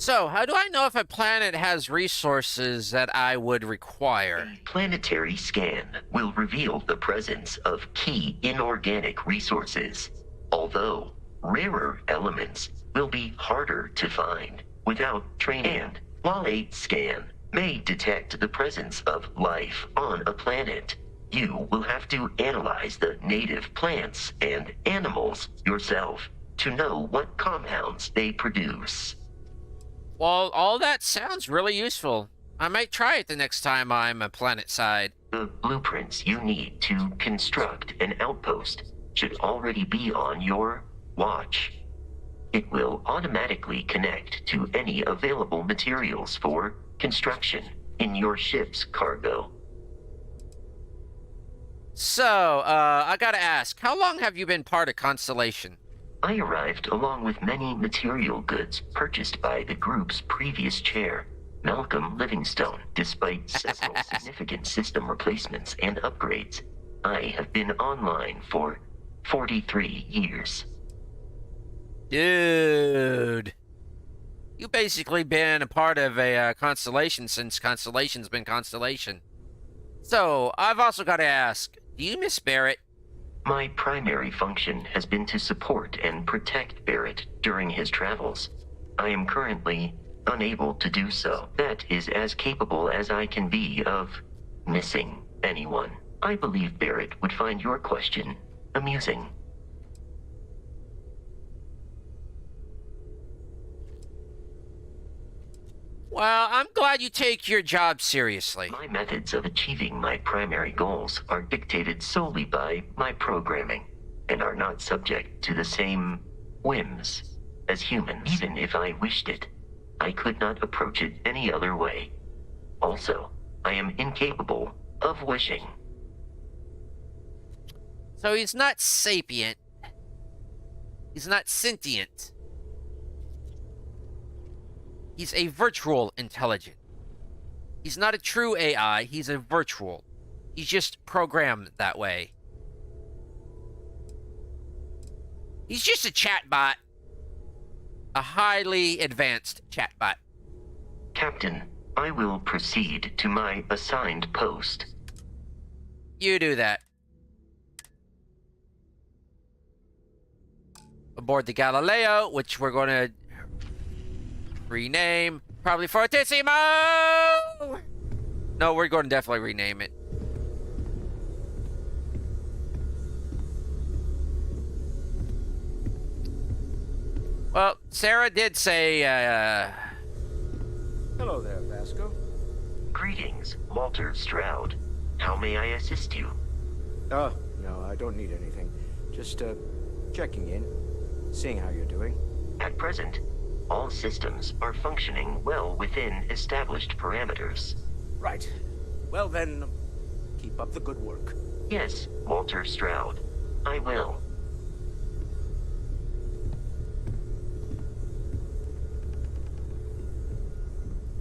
So, how do I know if a planet has resources that I would require? A planetary scan will reveal the presence of key inorganic resources, although rarer elements will be harder to find without training. And while a scan may detect the presence of life on a planet, you will have to analyze the native plants and animals yourself to know what compounds they produce. Well, all that sounds really useful. I might try it the next time I'm a planet side. The blueprints you need to construct an outpost should already be on your watch. It will automatically connect to any available materials for construction in your ship's cargo. So, I gotta ask, how long have you been part of Constellation? I arrived along with many material goods purchased by the group's previous chair, Malcolm Livingstone. Despite several significant system replacements and upgrades, I have been online for 43 years. Dude. You basically been a part of a Constellation since Constellation's been Constellation. So, I've also got to ask, do you miss Barrett? My primary function has been to support and protect Barrett during his travels. I am currently unable to do so. That is as capable as I can be of missing anyone. I believe Barrett would find your question amusing. Well, I'm glad you take your job seriously. My methods of achieving my primary goals are dictated solely by my programming and are not subject to the same whims as humans. Even if I wished it, I could not approach it any other way. Also, I am incapable of wishing. So he's not sapient. He's not sentient. He's a virtual intelligent. He's not a true AI, he's a virtual. He's just programmed that way. He's just a chatbot. A highly advanced chatbot. Captain, I will proceed to my assigned post. You do that. Aboard the Galileo, which we're going to rename, probably Fortissimo! No, we're going to definitely rename it. Well, Sarah did say, Hello there, Vasco. Greetings, Walter Stroud. How may I assist you? Oh, no, I don't need anything. Just, checking in, seeing how you're doing. At present, all systems are functioning well within established parameters. Right. Well then, keep up the good work. Yes, Walter Stroud. I will.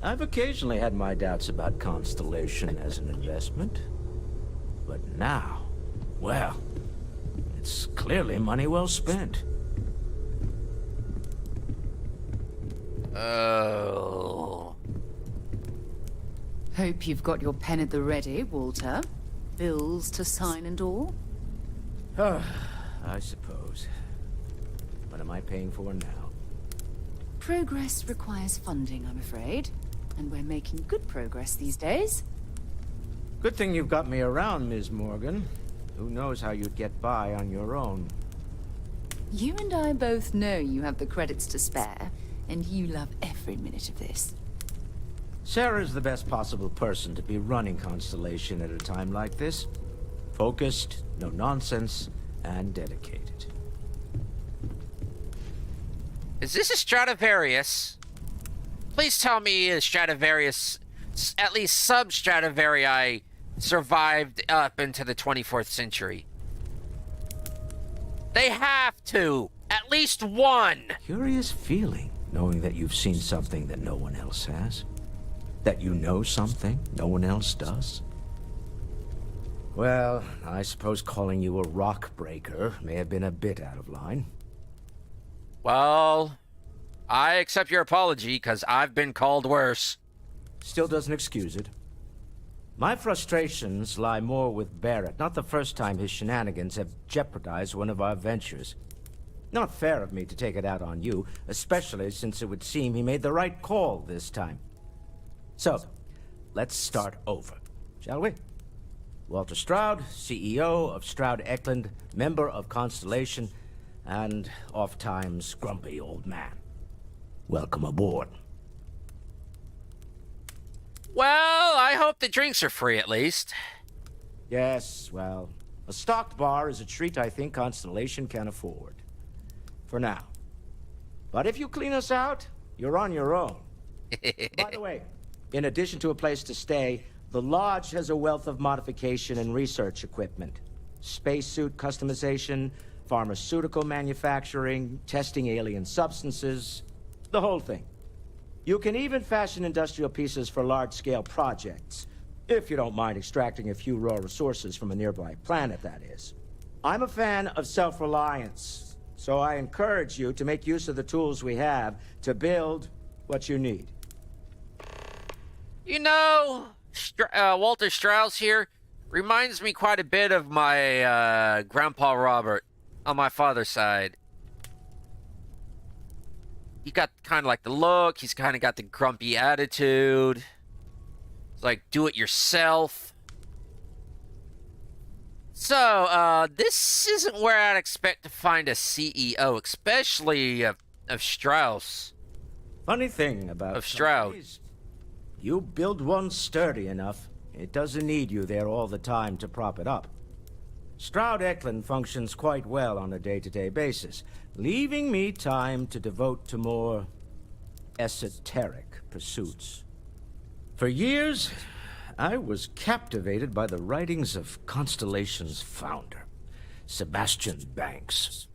I've occasionally had my doubts about Constellation as an investment. But now, well, it's clearly money well spent. Oh. Hope you've got your pen at the ready, Walter. Bills to sign and all? I suppose. What am I paying for now? Progress requires funding, I'm afraid. And we're making good progress these days. Good thing you've got me around, Ms. Morgan. Who knows how you'd get by on your own. You and I both know you have the credits to spare, and you love every minute of this. Sarah's the best possible person to be running Constellation at a time like this. Focused, no nonsense, and dedicated. Is this a Stradivarius? Please tell me a Stradivarius, at least sub-Stradivarii, survived up into the 24th century. They have to! At least one! Curious feeling, knowing that you've seen something that no one else has. That you know something no one else does. Well, I suppose calling you a rock breaker may have been a bit out of line. Well, I accept your apology, because I've been called worse. Still doesn't excuse it. My frustrations lie more with Barrett. Not the first time his shenanigans have jeopardized one of our ventures. Not fair of me to take it out on you, especially since it would seem he made the right call this time. So, let's start over, shall we? Walter Stroud, CEO of Stroud Eklund, member of Constellation, and oft-times grumpy old man. Welcome aboard. Well, I hope the drinks are free at least. Yes, well, a stocked bar is a treat I think Constellation can afford. For now. But if you clean us out, you're on your own. By the way, in addition to a place to stay, the Lodge has a wealth of modification and research equipment. Spacesuit customization, pharmaceutical manufacturing, testing alien substances, the whole thing. You can even fashion industrial pieces for large-scale projects, if you don't mind extracting a few raw resources from a nearby planet, that is. I'm a fan of self-reliance, so I encourage you to make use of the tools we have to build what you need. You know, Walter Strauss here reminds me quite a bit of my Grandpa Robert on my father's side. He got kind of like the look, he's kind of got the grumpy attitude. It's like, do it yourself. So, this isn't where I'd expect to find a CEO, especially of Strauss. Funny thing about of Stroud. Companies, you build one sturdy enough, it doesn't need you there all the time to prop it up. Stroud Eklund functions quite well on a day-to-day basis, leaving me time to devote to more esoteric pursuits. For years, I was captivated by the writings of Constellation's founder, Sebastian Banks.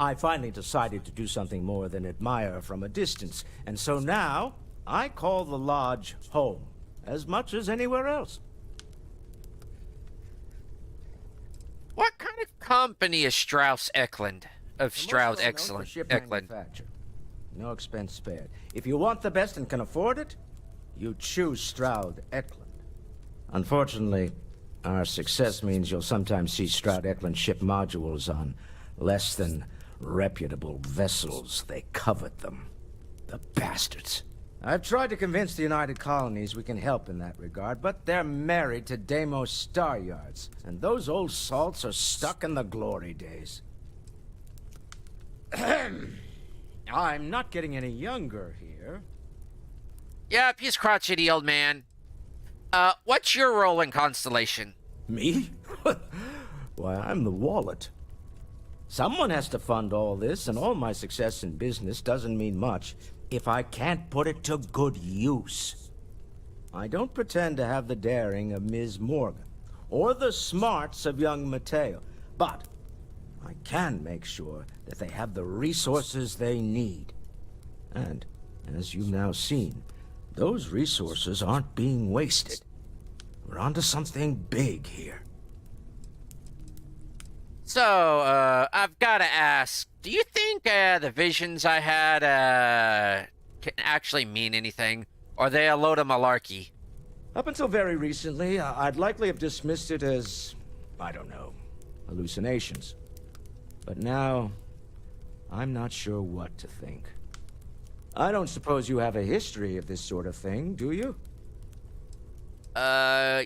I finally decided to do something more than admire from a distance, and so now I call the Lodge home, as much as anywhere else. What kind of company is Strauss Eklund? Of Stroud Eklund. No expense spared. If you want the best and can afford it, you choose Stroud Eklund. Unfortunately, our success means you'll sometimes see Stroud Eklund ship modules on less than reputable vessels. They covet them. The bastards. I've tried to convince the United Colonies we can help in that regard, but they're married to Deimos Star Yards, and those old salts are stuck in the glory days. I'm not getting any younger here. Yep, he's crotchety, old man. What's your role in Constellation? Me? Why, I'm the wallet. Someone has to fund all this, and all my success in business doesn't mean much if I can't put it to good use. I don't pretend to have the daring of Ms. Morgan, or the smarts of young Mateo, but I can make sure that they have the resources they need. And, as you've now seen, those resources aren't being wasted. We're onto something big here. So, I've got to ask, do you think the visions I had can actually mean anything? Or are they a load of malarkey? Up until very recently, I'd likely have dismissed it as, I don't know, hallucinations. But now, I'm not sure what to think. I don't suppose you have a history of this sort of thing, do you?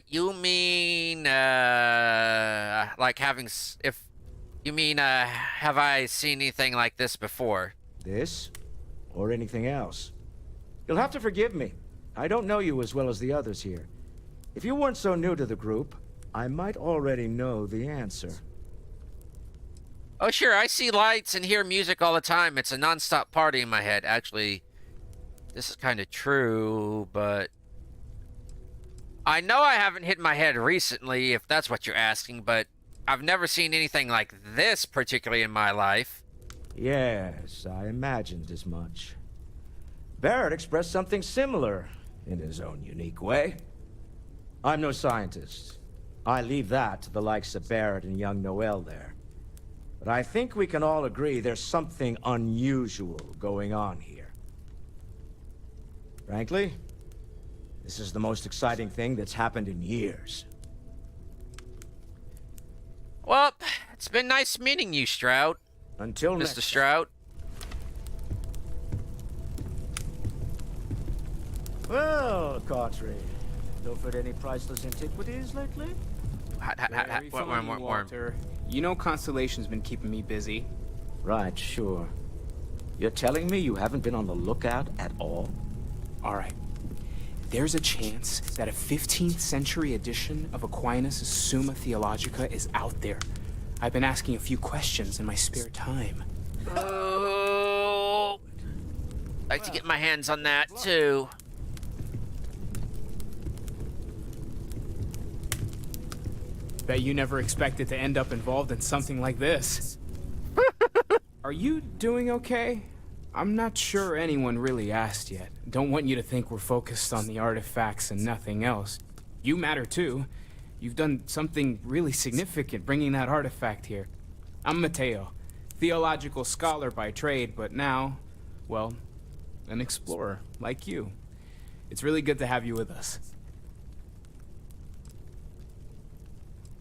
You mean, like having, you mean, have I seen anything like this before? This? Or anything else? You'll have to forgive me. I don't know you as well as the others here. If you weren't so new to the group, I might already know the answer. Oh, sure, I see lights and hear music all the time. It's a non-stop party in my head. Actually, this is kind of true, but I know I haven't hit my head recently, if that's what you're asking, but I've never seen anything like this, particularly in my life. Yes, I imagined as much. Barrett expressed something similar, in his own unique way. I'm no scientist. I leave that to the likes of Barrett and young Noel there. But I think we can all agree there's something unusual going on here. Frankly, this is the most exciting thing that's happened in years. Well, it's been nice meeting you, Stroud. Until Mr. next Stroud. Well, Cartry, pilfered any priceless antiquities lately? Very funny, Walter. You know Constellation's been keeping me busy. Right, sure. You're telling me you haven't been on the lookout at all? All right. There's a chance that a 15th century edition of Aquinas' Summa Theologica is out there. I've been asking a few questions in my spare time. Oh, I'd like to get my hands on that too. Bet you never expected to end up involved in something like this. Are you doing okay? I'm not sure anyone really asked yet. Don't want you to think we're focused on the artifacts and nothing else. You matter too. You've done something really significant bringing that artifact here. I'm Mateo, theological scholar by trade, but now, well, an explorer like you. It's really good to have you with us.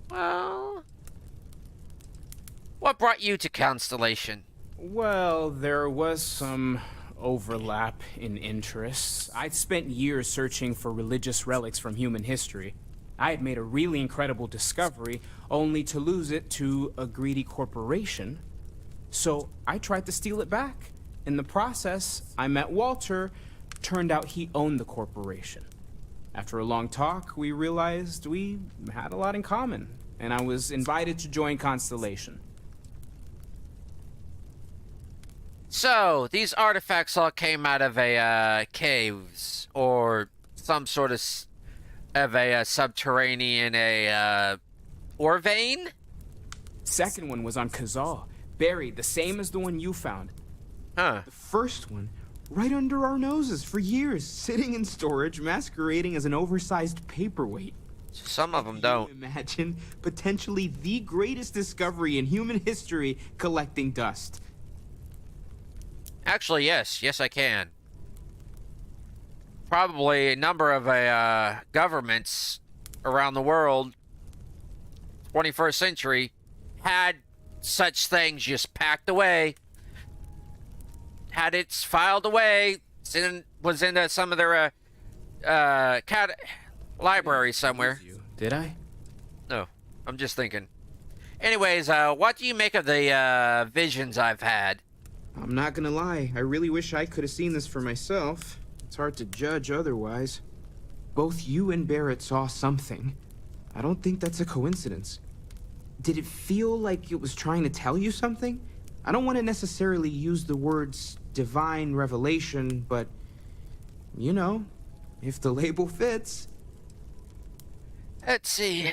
Well, what brought you to Constellation? Well, there was some overlap in interests. I'd spent years searching for religious relics from human history. I had made a really incredible discovery, only to lose it to a greedy corporation. So I tried to steal it back. In the process, I met Walter. Turned out he owned the corporation. After a long talk, we realized we had a lot in common, and I was invited to join Constellation. So, these artifacts all came out of a caves, or some sort of a subterranean, ore vein? Second one was on Kazal, buried, the same as the one you found. Huh. The first one, right under our noses for years, sitting in storage, masquerading as an oversized paperweight. Some of them don't. Imagine potentially the greatest discovery in human history collecting dust. Actually, yes. Yes, I can. Probably a number of governments around the world, 21st century, had such things just packed away. Had it filed away. Was in some of their library somewhere. Did I? No, I'm just thinking. Anyways, what do you make of the visions I've had? I'm not gonna lie, I really wish I could have seen this for myself. It's hard to judge otherwise. Both you and Barrett saw something. I don't think that's a coincidence. Did it feel like it was trying to tell you something? I don't want to necessarily use the words divine revelation, but, you know, if the label fits. Let's see.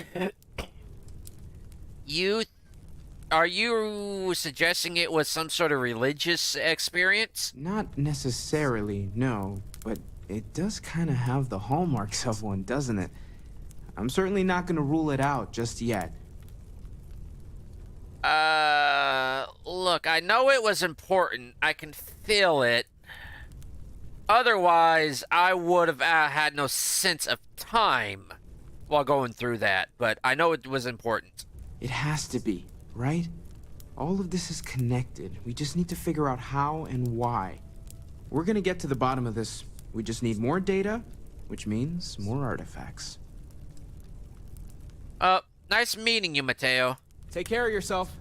Are you suggesting it was some sort of religious experience? Not necessarily, no, but it does kind of have the hallmarks of one, doesn't it? I'm certainly not going to rule it out just yet. Look, I know it was important. I can feel it. Otherwise, I would have had no sense of time while going through that, but I know it was important. It has to be, right? All of this is connected. We just need to figure out how and why. We're gonna get to the bottom of this. We just need more data, which means more artifacts. Nice meeting you, Mateo. Take care of yourself.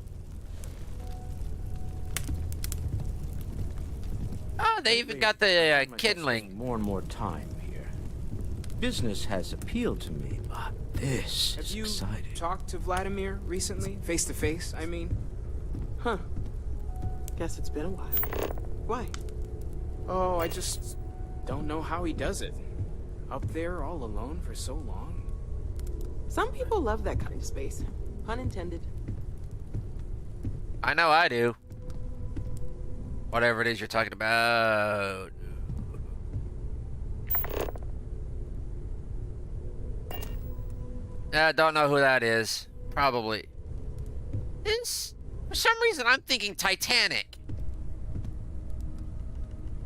Oh, they even got the kindling. More and more time here. Business has appealed to me, but this is exciting. Have you talked to Vladimir recently? Face to face, I mean? Huh. Guess it's been a while. Why? Oh, I just don't know how he does it. Up there all alone for so long. Some people love that kind of space. Pun intended. I know I do. Whatever it is you're talking about. I don't know who that is. Probably. For some reason, I'm thinking Titanic.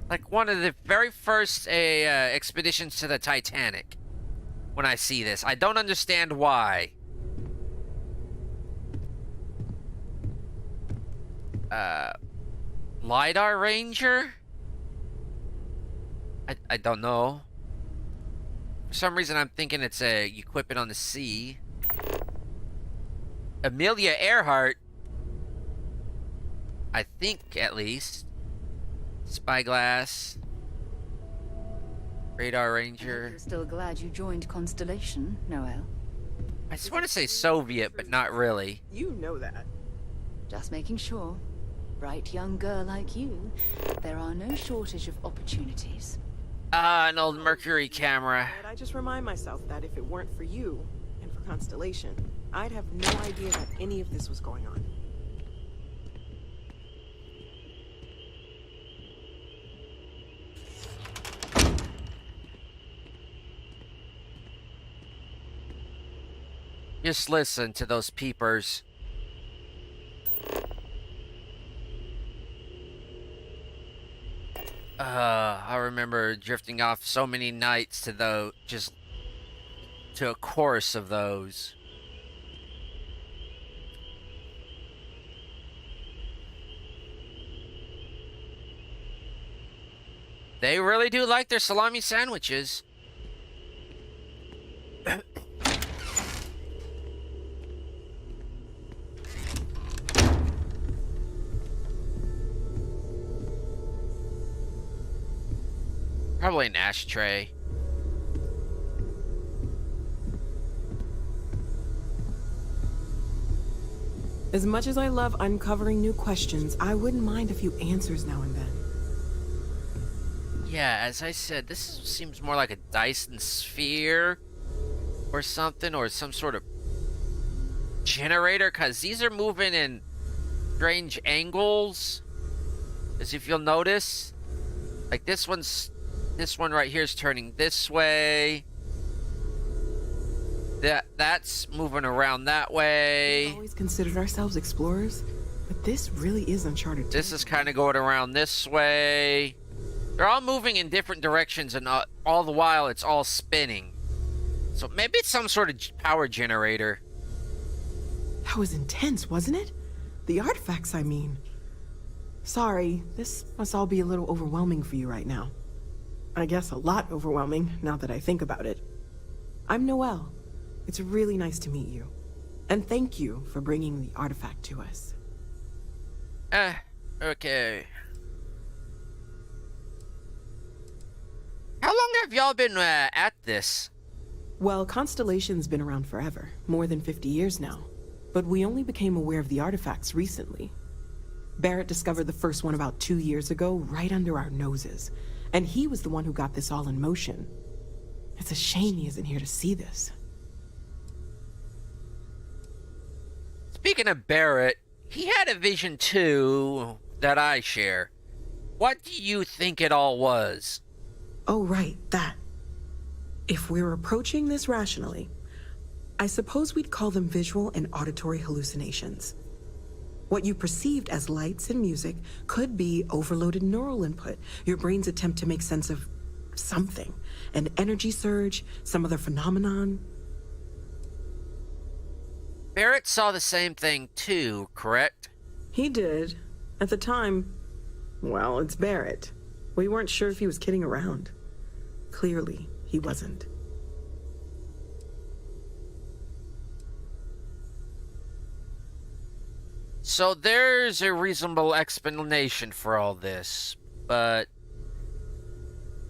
Like one of the very first expeditions to the Titanic. When I see this, I don't understand why. LiDAR Ranger? I don't know. For some reason, I'm thinking it's you equip it on the sea. Amelia Earhart. I think, at least. Spyglass. Radar Ranger. You're still glad you joined Constellation, Noel. I just want to say Soviet, but not really. You know that. Just making sure. Bright young girl like you, there are no shortage of opportunities. An old Mercury camera. But I just remind myself that if it weren't for you, and for Constellation, I'd have no idea that any of this was going on. Just listen to those peepers. I remember drifting off so many nights to a chorus of those. They really do like their salami sandwiches. Probably an ashtray. As much as I love uncovering new questions, I wouldn't mind a few answers now and then. Yeah, as I said, this seems more like a Dyson sphere or something, or some sort of generator, because these are moving in strange angles. As if you'll notice, like this one right here is turning this way. That's moving around that way. We've always considered ourselves explorers, but this really is uncharted. This is kind of going around this way. They're all moving in different directions, and all the while it's all spinning. So maybe it's some sort of power generator. That was intense, wasn't it? The artifacts, I mean. Sorry, this must all be a little overwhelming for you right now. I guess a lot overwhelming, now that I think about it. I'm Noelle. It's really nice to meet you. And thank you for bringing the artifact to us. Okay. How long have y'all been at this? Well, Constellation's been around forever, more than 50 years now. But we only became aware of the artifacts recently. Barrett discovered the first one about 2 years ago, right under our noses. And he was the one who got this all in motion. It's a shame he isn't here to see this. Speaking of Barrett, he had a vision too that I share. What do you think it all was? Oh, right, that. If we're approaching this rationally, I suppose we'd call them visual and auditory hallucinations. What you perceived as lights and music could be overloaded neural input, your brain's attempt to make sense of something. An energy surge, some other phenomenon. Barrett saw the same thing too, correct? He did. At the time, well, it's Barrett. We weren't sure if he was kidding around. Clearly, he wasn't. So there's a reasonable explanation for all this, but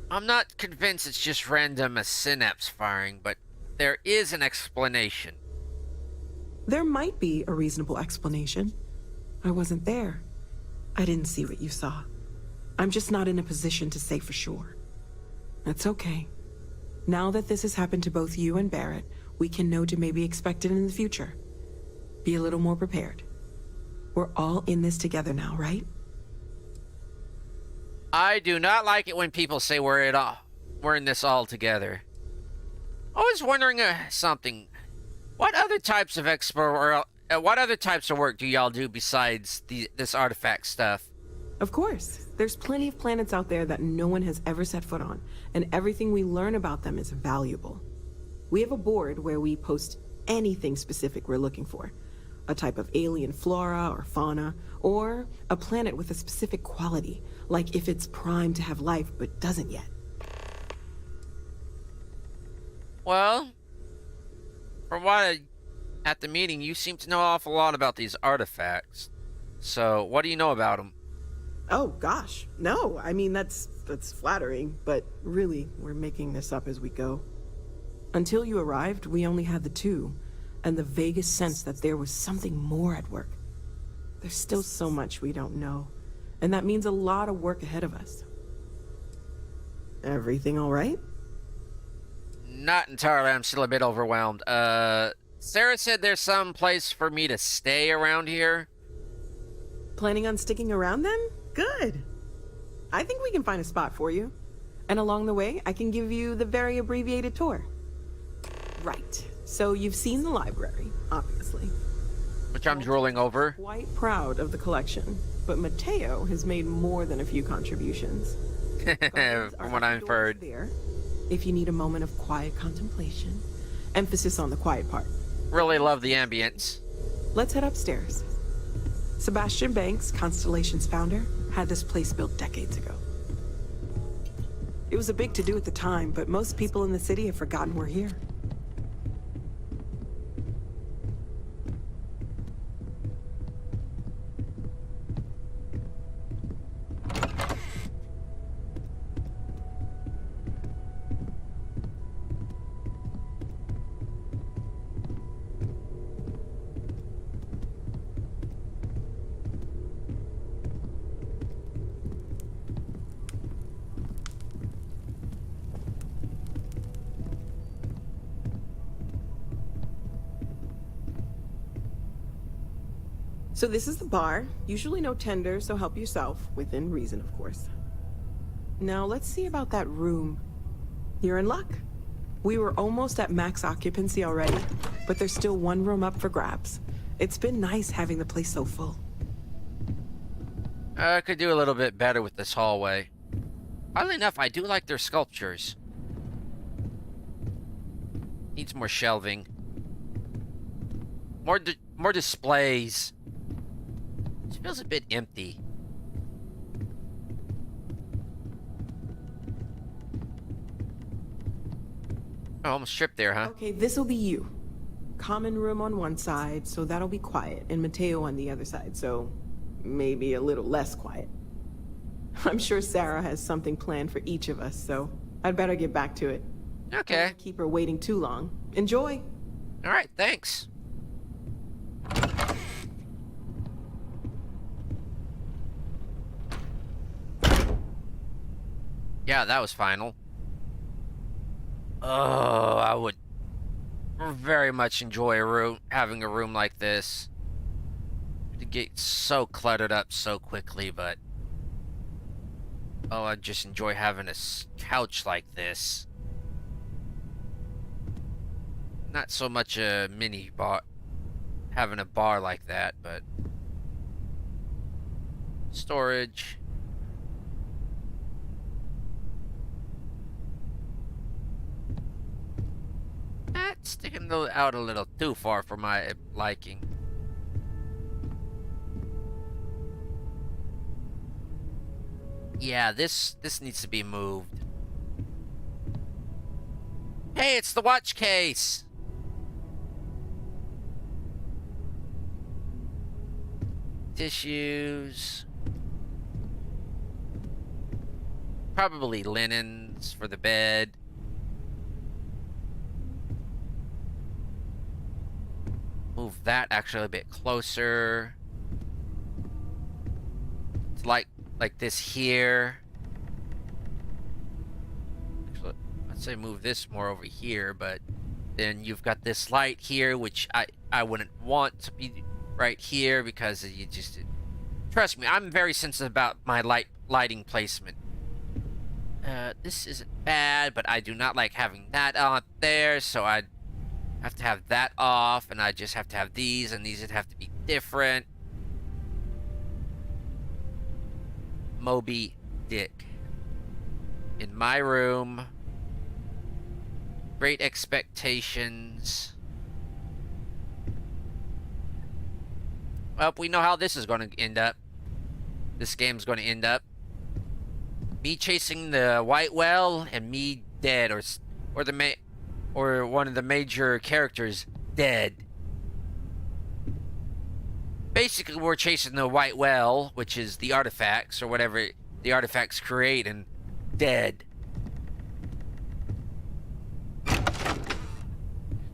I'm not convinced it's just random as synapse firing, but there is an explanation. There might be a reasonable explanation. I wasn't there. I didn't see what you saw. I'm just not in a position to say for sure. That's okay. Now that this has happened to both you and Barrett, we can know to maybe expect it in the future. Be a little more prepared. We're all in this together now, right? I do not like it when people say we're in this all together. I was wondering something. What other types of work do y'all do besides this artifact stuff? Of course. There's plenty of planets out there that no one has ever set foot on, and everything we learn about them is valuable. We have a board where we post anything specific we're looking for. A type of alien flora or fauna, or a planet with a specific quality, like if it's primed to have life but doesn't yet. Well, from what at the meeting, you seem to know an awful lot about these artifacts. So, what do you know about them? Oh, gosh. No, I mean, that's flattering, but really, we're making this up as we go. Until you arrived, we only had the two, and the vaguest sense that there was something more at work. There's still so much we don't know, and that means a lot of work ahead of us. Everything all right? Not entirely. I'm still a bit overwhelmed. Sarah said there's some place for me to stay around here. Planning on sticking around then? Good. I think we can find a spot for you. And along the way, I can give you the very abbreviated tour. Right. So you've seen the library, obviously. Which I'm drooling over. Quite proud of the collection, but Mateo has made more than a few contributions. From what I've heard. There, if you need a moment of quiet contemplation. Emphasis on the quiet part. Really love the ambience. Let's head upstairs. Sebastian Banks, Constellation's founder, had this place built decades ago. It was a big to-do at the time, but most people in the city have forgotten we're here. So this is the bar. Usually no tender, so help yourself. Within reason, of course. Now let's see about that room. You're in luck. We were almost at max occupancy already, but there's still one room up for grabs. It's been nice having the place so full. I could do a little bit better with this hallway. Oddly enough, I do like their sculptures. Needs more shelving. More displays. It feels a bit empty. Oh, almost tripped there, huh? Okay, this'll be you. Common room on one side, so that'll be quiet, and Mateo on the other side, so maybe a little less quiet. I'm sure Sarah has something planned for each of us, so I'd better get back to it. Okay. Don't keep her waiting too long. Enjoy. All right, thanks. Yeah, that was final. Oh, I would very much enjoy having a room like this. To get so cluttered up so quickly, but oh, I just enjoy having a couch like this. Not so much a mini bar, having a bar like that, but storage. That's sticking out a little too far for my liking. Yeah, this needs to be moved. Hey, it's the watch case. Tissues. Probably linens for the bed. Move that actually a bit closer. It's like this here. Actually, let's say move this more over here, but then you've got this light here, which I wouldn't want to be right here because you just trust me, I'm very sensitive about my lighting placement. This isn't bad, but I do not like having that out there, so I have to have that off, and I just have to have these, and these would have to be different. Moby Dick. In my room. Great Expectations. Well, we know how this is going to end up. This game's going to end up. Me chasing the white whale and me dead, or one of the major characters dead. Basically, we're chasing the white whale, which is the artifacts or whatever the artifacts create, and dead.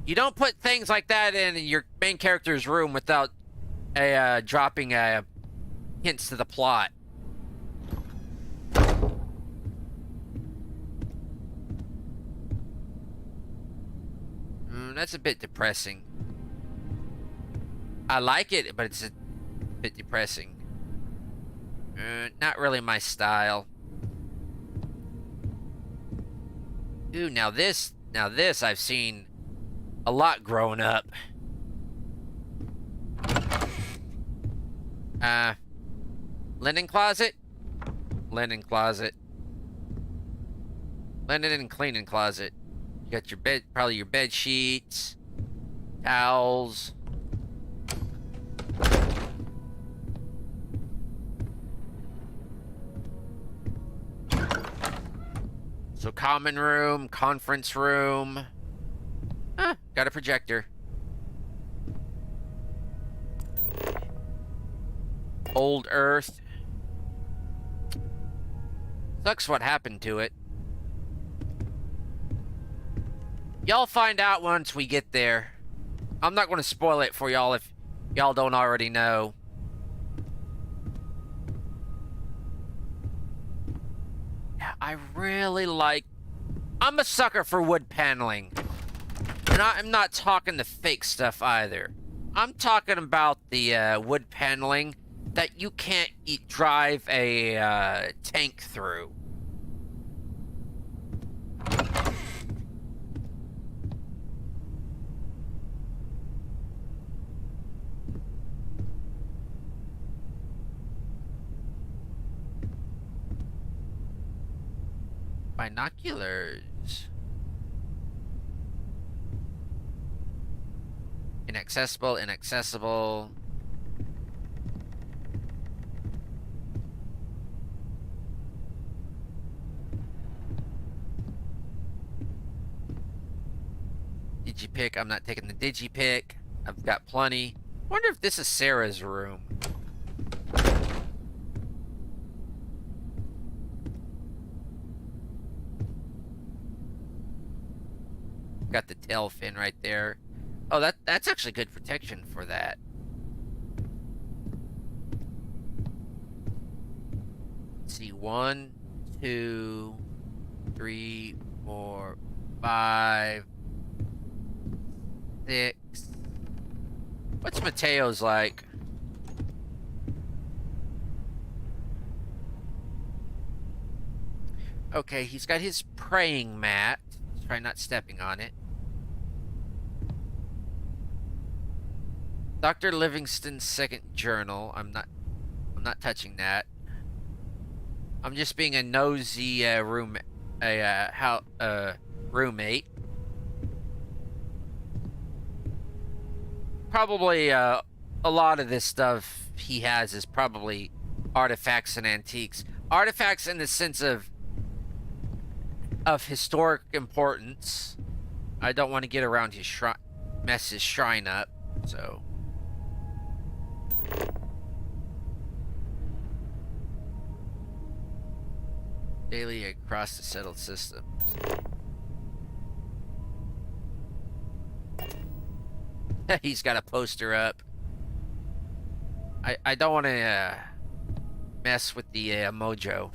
You don't put things like that in your main character's room without dropping hints to the plot. That's a bit depressing. I like it, but it's a bit depressing. Not really my style. Ooh, now this I've seen a lot growing up. Linen closet? Linen closet. Linen and cleaning closet. You got your bed, probably your bed sheets, towels. So common room, conference room. Got a projector. Old Earth. Sucks what happened to it. Y'all find out once we get there. I'm not going to spoil it for y'all if y'all don't already know. I really like... I'm a sucker for wood paneling. And I'm not talking the fake stuff either. I'm talking about the wood paneling that you can't drive a tank through. Binoculars. Inaccessible, inaccessible. Digipick, I'm not taking the Digipick. I've got plenty. Wonder if this is Sarah's room. Got the tail fin right there. Oh, that's actually good protection for that. Let's see, 1, 2, 3, 4, 5, 6. What's Mateo's like? Okay, he's got his praying mat. Try not stepping on it. Dr. Livingston's second journal. I'm not touching that. I'm just being a nosy roommate. Probably a lot of this stuff he has is probably artifacts and antiques. Artifacts in the sense of historic importance. I don't want to get around his shrine, mess his shrine up, so. Daily across the settled systems. He's got a poster up. I don't want to mess with the mojo.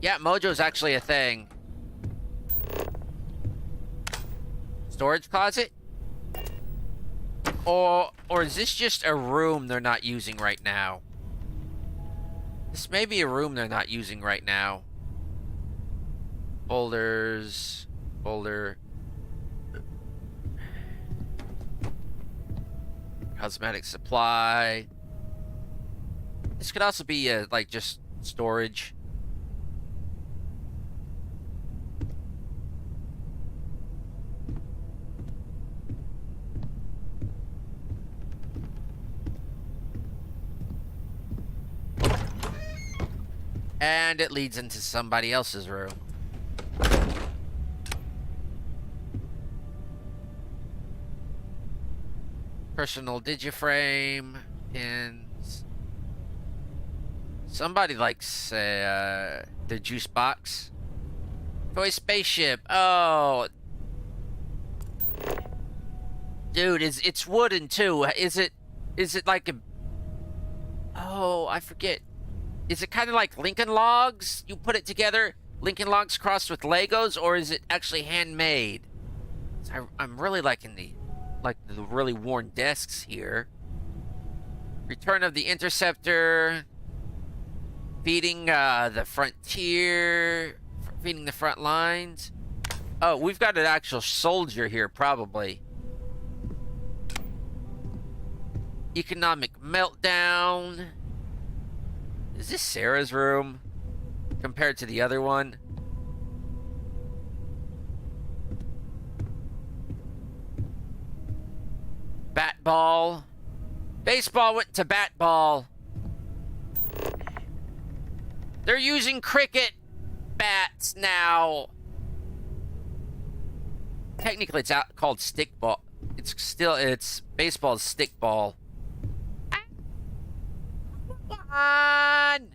Yeah, mojo's actually a thing. Storage closet? Or is this just a room they're not using right now? This may be a room they're not using right now. Folders. Folder. Cosmetic supply. This could also be like just storage. And it leads into somebody else's room. Personal digiframe, pins. Somebody likes the juice box. Toy spaceship. Oh. Dude, it's wooden too. Is it like a... Oh, I forget. Is it kind of like Lincoln Logs? You put it together, Lincoln Logs crossed with Legos, or is it actually handmade? I'm really liking the really worn desks here. Return of the Interceptor. Feeding the frontier. Feeding the front lines. Oh, we've got an actual soldier here, probably. Economic meltdown. Is this Sarah's room compared to the other one? Bat ball. Baseball went to bat ball. They're using cricket bats now. Technically, it's called stickball. It's baseball's stickball. On.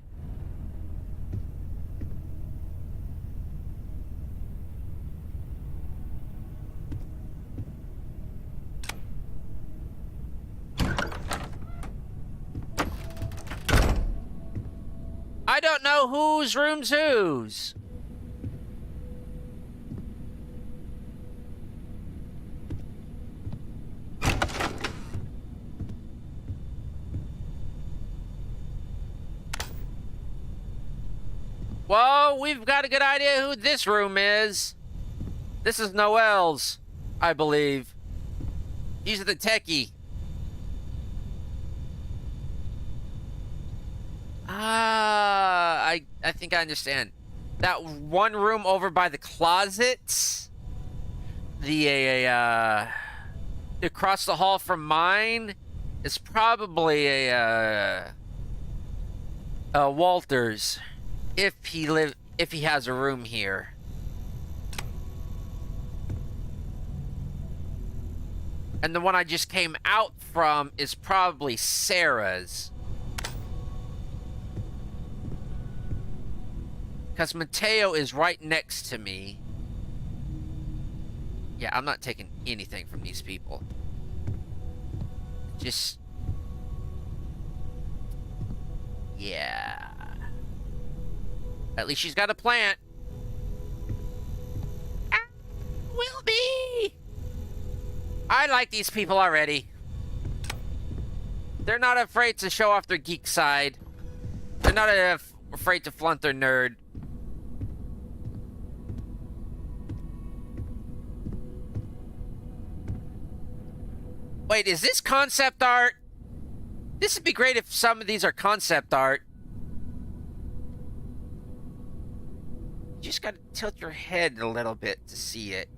I don't know whose room's whose. Well, we've got a good idea who this room is. This is Noel's, I believe. He's the techie. I think I understand. That one room over by the closets, across the hall from mine, is probably a Walter's, if he has a room here. And the one I just came out from is probably Sarah's. Because Mateo is right next to me. Yeah, I'm not taking anything from these people. Just... yeah. At least she's got a plant. Will be! I like these people already. They're not afraid to show off their geek side. They're not afraid to flaunt their nerd. Wait, is this concept art? This would be great if some of these are concept art. You just gotta tilt your head a little bit to see it.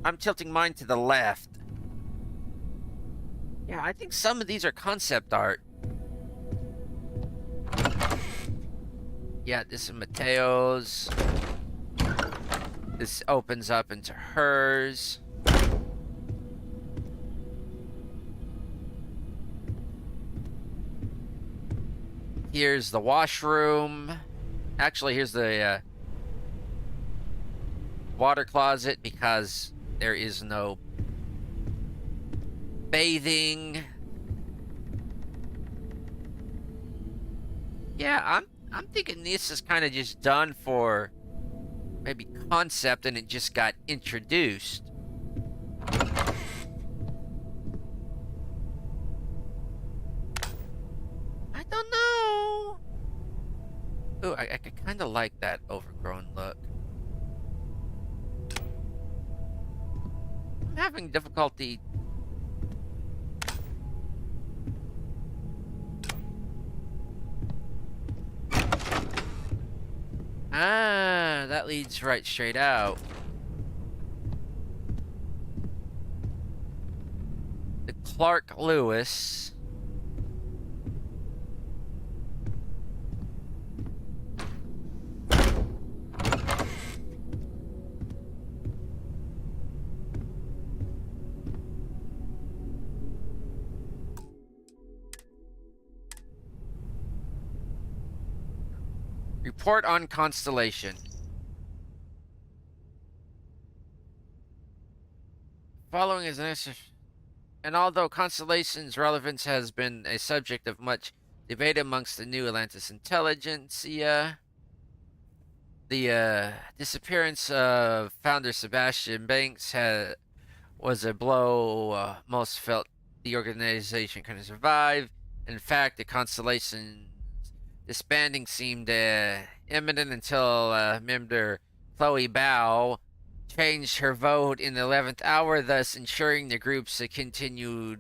I'm tilting mine to the left. Yeah, I think some of these are concept art. Yeah, this is Mateo's. This opens up into hers. Here's the washroom. Actually, here's the water closet because there is no bathing. Yeah, I'm thinking this is kind of just done for maybe concept and it just got introduced. I don't know. Ooh, I kind of like that overgrown look. I'm having difficulty. Ah, that leads right straight out. The Clark Lewis. Report on Constellation. Following is an answer. And although Constellation's relevance has been a subject of much debate amongst the New Atlantis intelligentsia, the disappearance of founder Sebastian Banks was a blow most felt the organization couldn't survive. In fact, the Constellation's disbanding seemed imminent until member Chloe Bao changed her vote in the 11th hour, thus ensuring the group's continued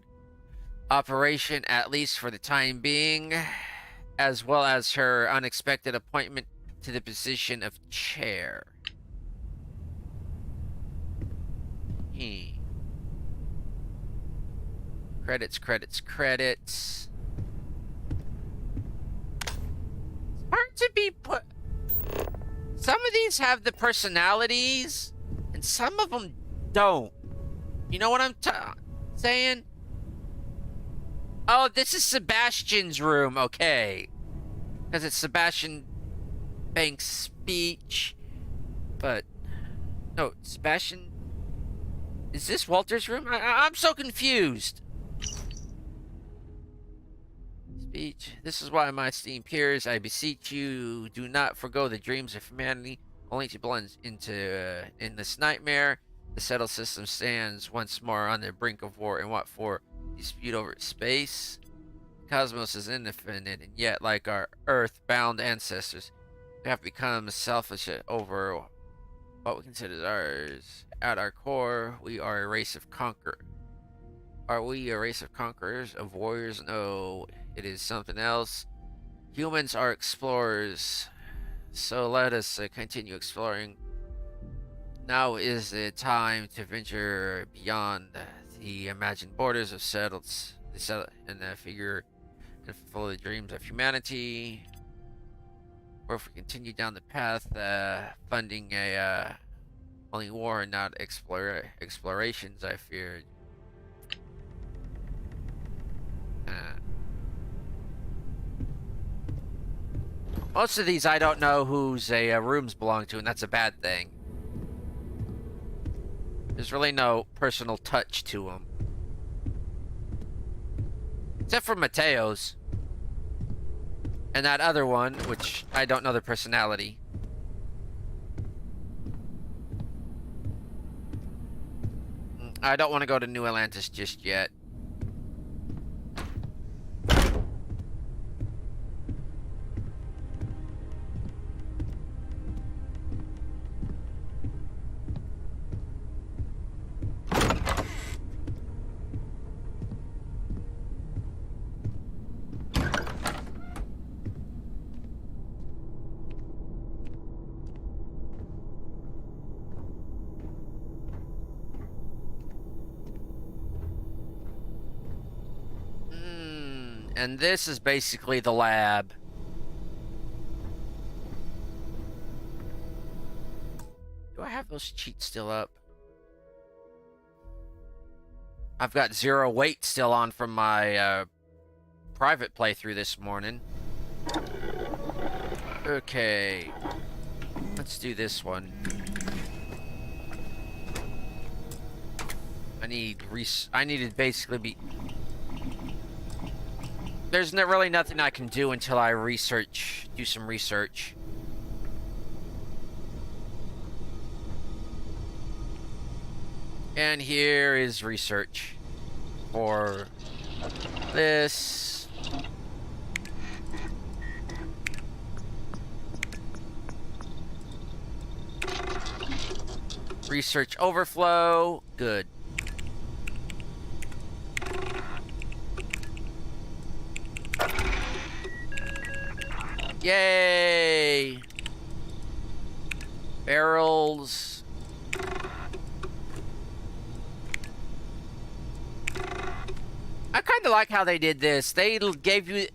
operation, at least for the time being, as well as her unexpected appointment to the position of chair. Credits. Hard to be put. Some of these have the personalities, and some of them don't. You know what I'm saying? Oh, this is Sebastian's room. Okay, because it's Sebastian Banks' speech. But no, Sebastian. Is this Walter's room? I'm so confused. Speech. This is why, my esteemed peers, I beseech you, do not forgo the dreams of humanity, only to plunge into in this nightmare. The settled system stands once more on the brink of war, and what for? Dispute over space. The cosmos is infinite, and yet, like our Earth-bound ancestors, we have become selfish over what we consider ours. At our core, we are a race of conquerors. Are we a race of conquerors, of warriors? No, it is something else. Humans are explorers, so let us continue exploring. Now is the time to venture beyond the imagined borders of and figure and fulfill the dreams of humanity. Or if we continue down the path, funding only war and not explorations, I feared. Most of these I don't know whose rooms belong to, and that's a bad thing. There's really no personal touch to them. Except for Mateo's. And that other one, which I don't know the personality. I don't want to go to New Atlantis just yet. And this is basically the lab. Do I have those cheats still up? I've got 0 weight still on from my private playthrough this morning. Okay. Let's do this one. I need to basically be... There's really nothing I can do until I do some research. And here is research for this. Research overflow, good. Yay! Barrels. I kind of like how they did this. They gave you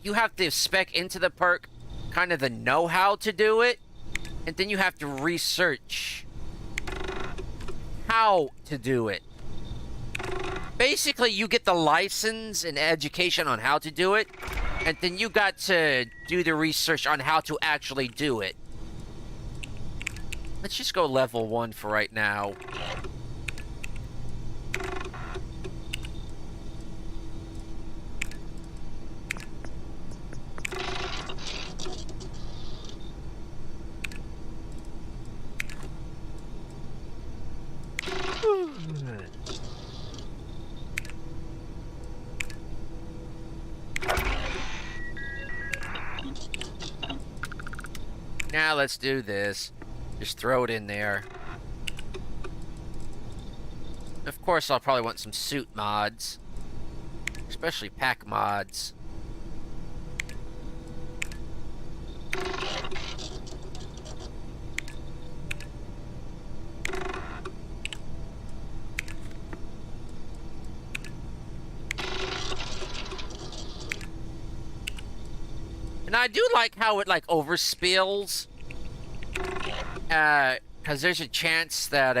you have to spec into the perk kind of the know-how to do it, and then you have to research how to do it. Basically, you get the license and education on how to do it, and then you got to do the research on how to actually do it. Let's just go level 1 for right now. Now let's do this. Just throw it in there. Of course, I'll probably want some suit mods. Especially pack mods. And I do like how it, like, overspills. Because there's a chance that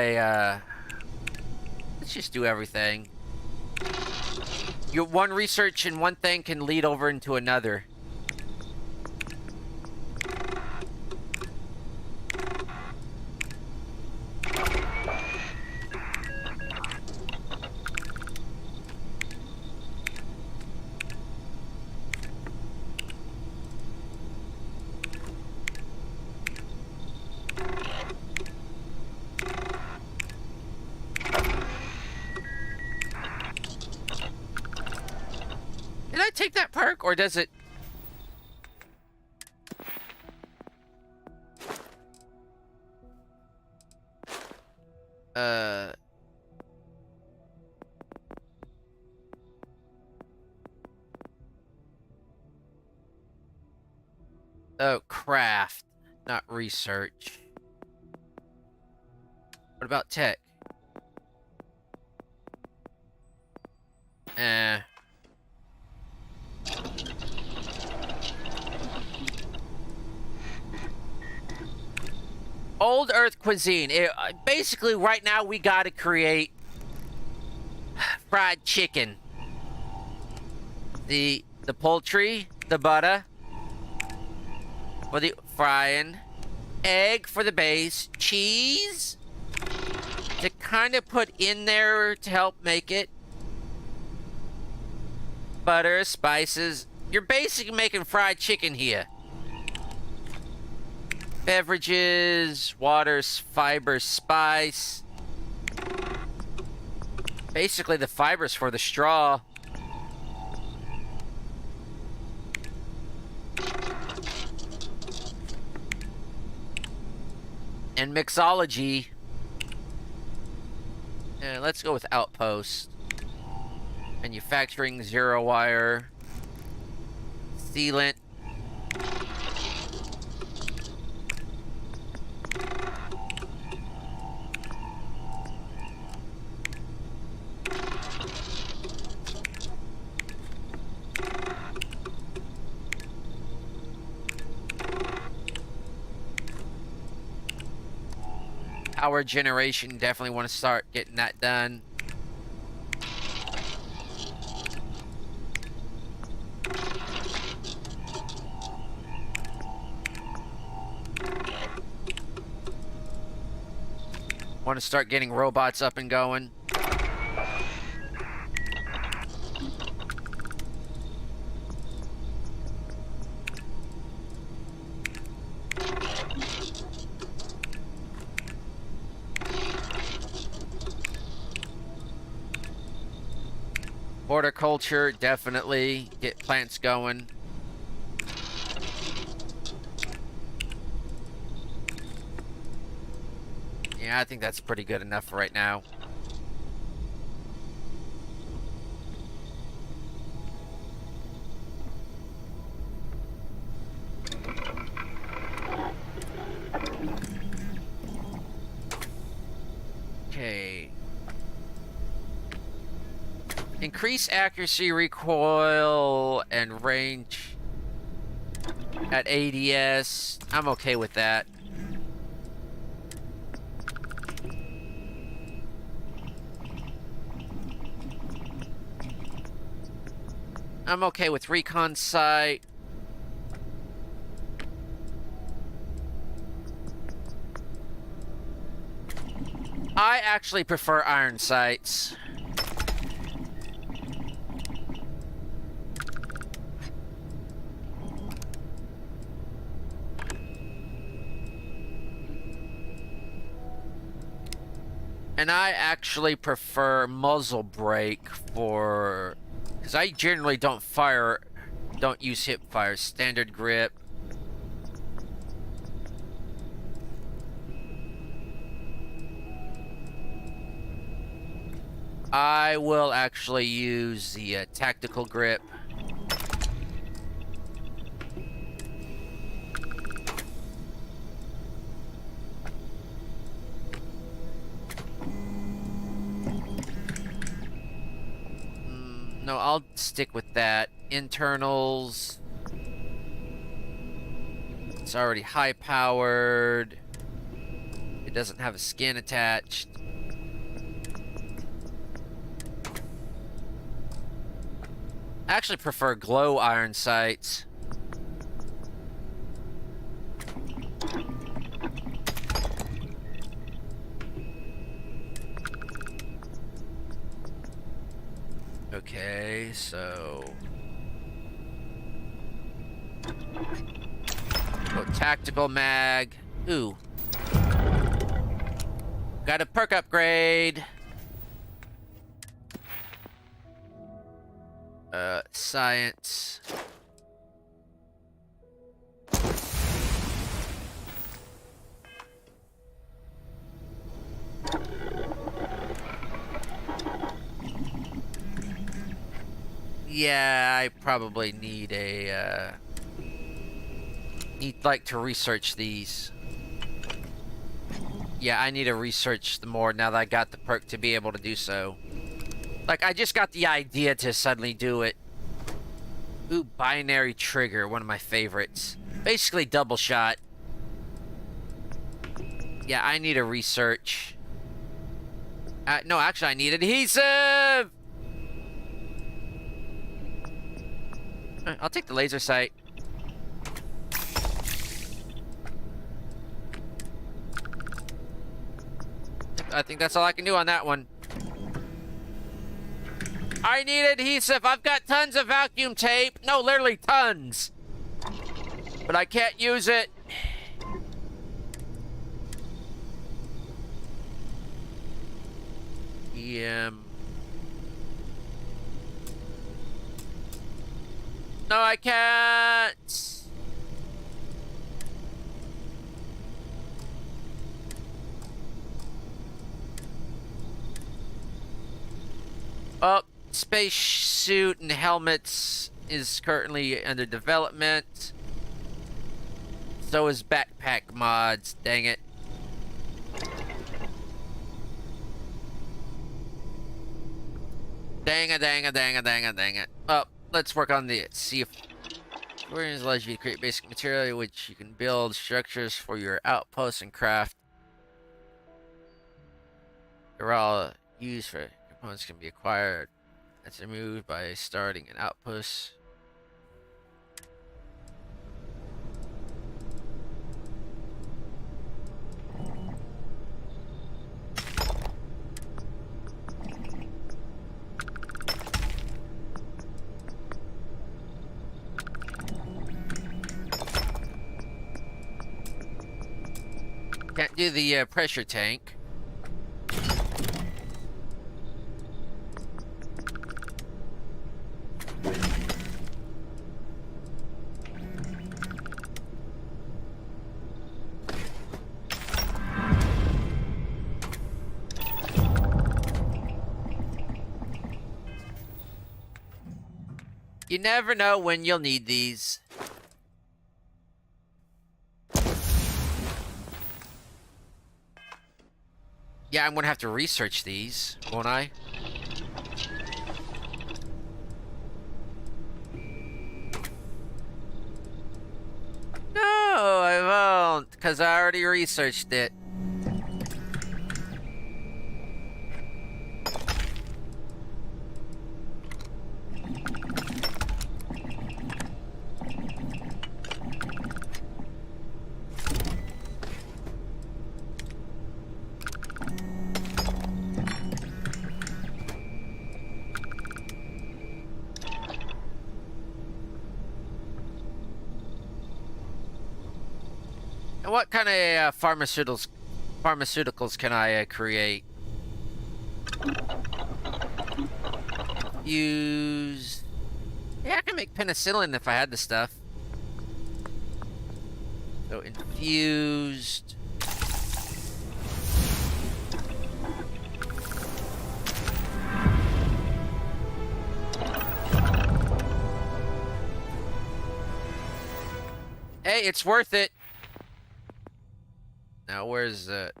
let's just do everything. Your one research in one thing can lead over into another. Did I take that perk, or does it... Oh, craft, not research. What about tech? Old Earth cuisine. Basically, right now, we gotta create fried chicken. The poultry, the butter for the frying, egg for the base, cheese to kind of put in there to help make it, butter, spices. You're basically making fried chicken here. Beverages, water, fiber, spice. Basically the fibers for the straw. And mixology. Let's go with outpost. Manufacturing, zero wire. Sealant. Power generation, definitely want to start getting that done. Want to start getting robots up and going. Horticulture, definitely. Get plants going. Yeah, I think that's pretty good enough for right now. Increase accuracy, recoil, and range at ADS. I'm okay with that. I'm okay with recon sight. I actually prefer iron sights. And I actually prefer muzzle brake for... because I generally don't use hip fire. Standard grip. I will actually use the tactical grip. No, I'll stick with that. Internals. It's already high powered. It doesn't have a skin attached. I actually prefer glow iron sights. Okay, so... oh, tactical mag. Ooh. Got a perk upgrade. Science. Yeah, I probably need a, to research these. Yeah, I need to research the more now that I got the perk to be able to do so. Like, I just got the idea to suddenly do it. Ooh, binary trigger, one of my favorites. Basically double shot. Yeah, I need a research. No, actually, I need adhesive! Alright, I'll take the laser sight. I think that's all I can do on that one. I need adhesive. I've got tons of vacuum tape. No, literally tons. But I can't use it. No, I can't. Oh, space suit and helmets is currently under development. So is backpack mods. Dang it. Dang it. Oh, let's work on the see if Aquarians allows you to create basic material which you can build structures for your outposts and craft. They're all used for components can be acquired. That's removed by starting an outpost. Can't do the pressure tank. You never know when you'll need these. Yeah, I'm gonna have to research these, won't I? because I already researched it. And what kind of pharmaceuticals can I create? Use... Yeah, I can make penicillin if I had the stuff. So infused... Hey, it's worth it. Now, where's the...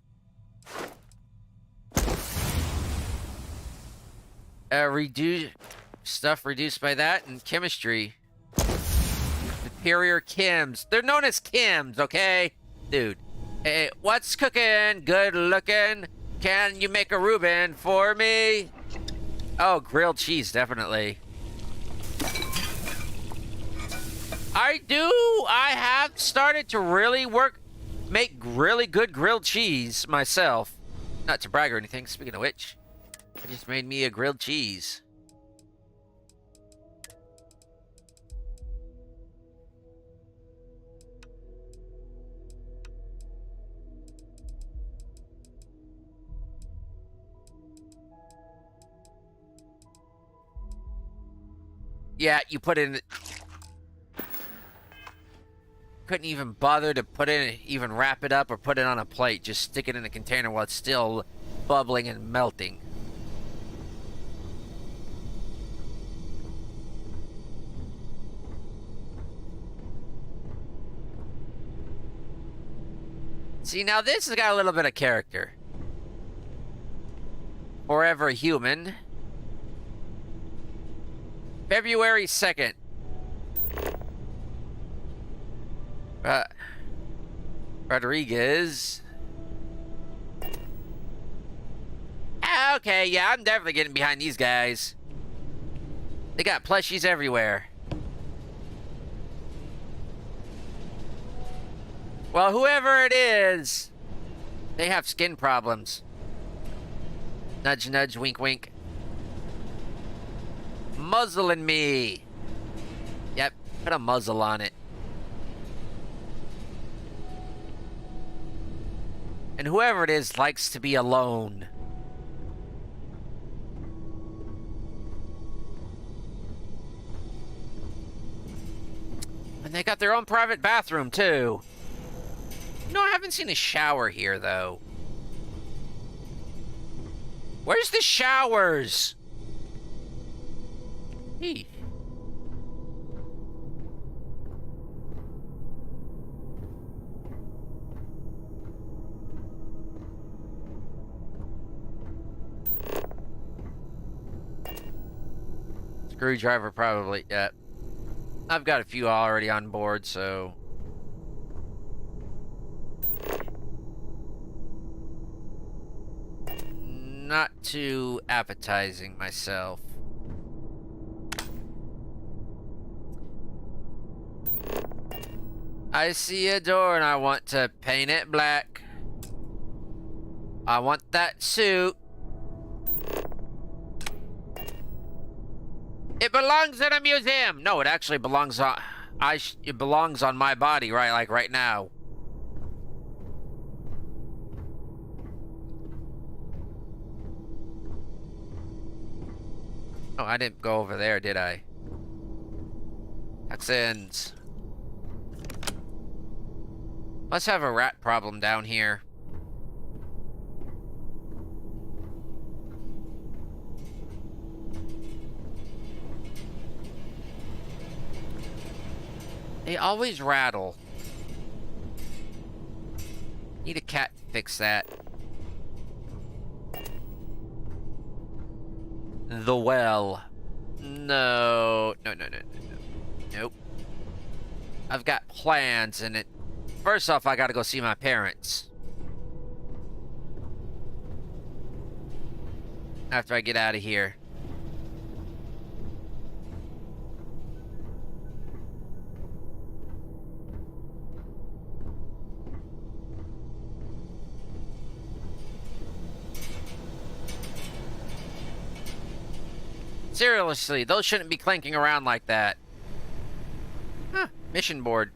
Stuff reduced by that and chemistry. Superior chems. They're known as chems, okay? Dude. Hey, what's cooking? Good looking? Can you make a Reuben for me? Oh, grilled cheese, definitely. I have started to really make really good grilled cheese myself. Not to brag or anything, speaking of which. I just made me a grilled cheese. Yeah, you put in... Couldn't even bother to put in, even wrap it up or put it on a plate. Just stick it in a container while it's still bubbling and melting. See, now this has got a little bit of character. Forever Human. February 2nd. Rodriguez. Okay, yeah, I'm definitely getting behind these guys. They got plushies everywhere. Well, whoever it is, they have skin problems. Nudge, nudge, wink, wink. Muzzling me. Yep, put a muzzle on it. And whoever it is likes to be alone. And they got their own private bathroom, too. No, I haven't seen a shower here, though. Where's the showers? Hey. Screwdriver, probably. Yeah. I've got a few already on board, so... Not too appetizing myself. I see a door and I want to paint it black. I want that suit. It belongs in a museum. No, it actually belongs on... it belongs on my body, right? Like right now. Oh, I didn't go over there, did I? Texans. Must have a rat problem down here. They always rattle. Need a cat to fix that. The well. No. No. Nope. I've got plans and it first off, I gotta go see my parents. After I get out of here. Seriously, those shouldn't be clanking around like that. Huh, mission board.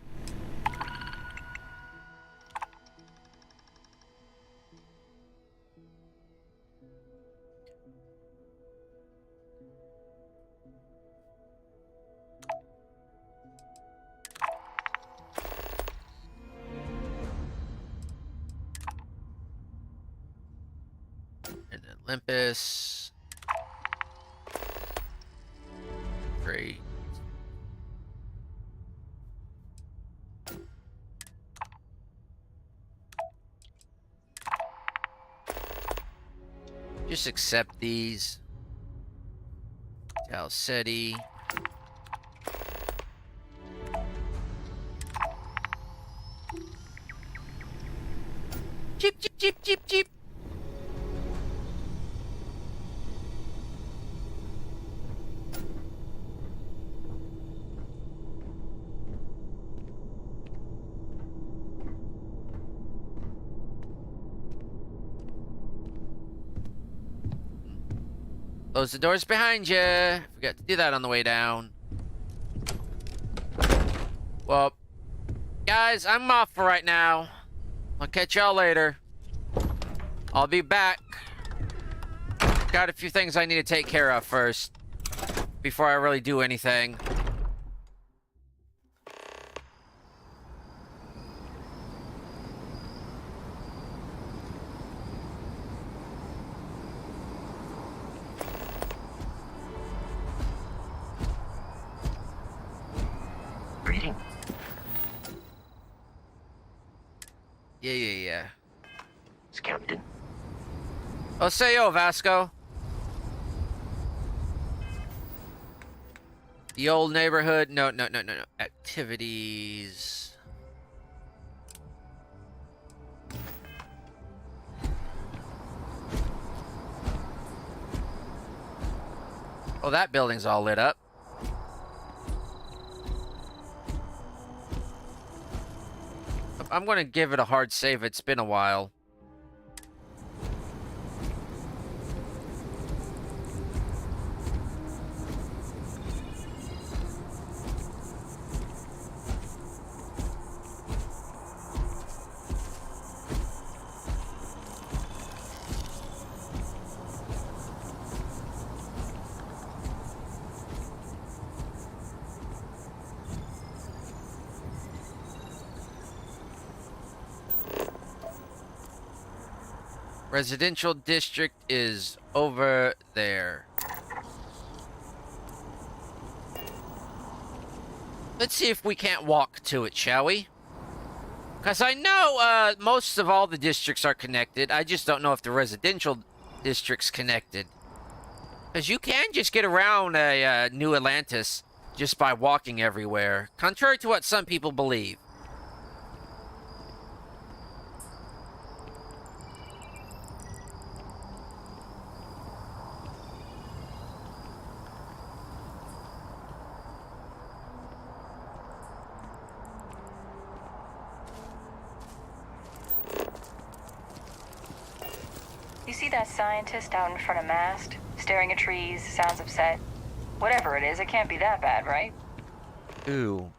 And then Olympus. Great. Just accept these. Talceti. Jeep, jeep, jeep, jeep, jeep. Close the doors behind you. Forgot to do that on the way down. Well, guys, I'm off for right now. I'll catch y'all later. I'll be back. Got a few things I need to take care of first before I really do anything. Greeting. Yeah. It's Captain. Oh, say yo, Vasco. The old neighborhood. No. Activities. Oh, that building's all lit up. I'm gonna give it a hard save. It's been a while. Residential district is over there. Let's see if we can't walk to it, shall we? Because I know most of all the districts are connected. I just don't know if the residential district's connected. Because you can just get around New Atlantis just by walking everywhere, contrary to what some people believe. You see that scientist out in front of mast, staring at trees, sounds upset? Whatever it is, it can't be that bad, right? Ooh.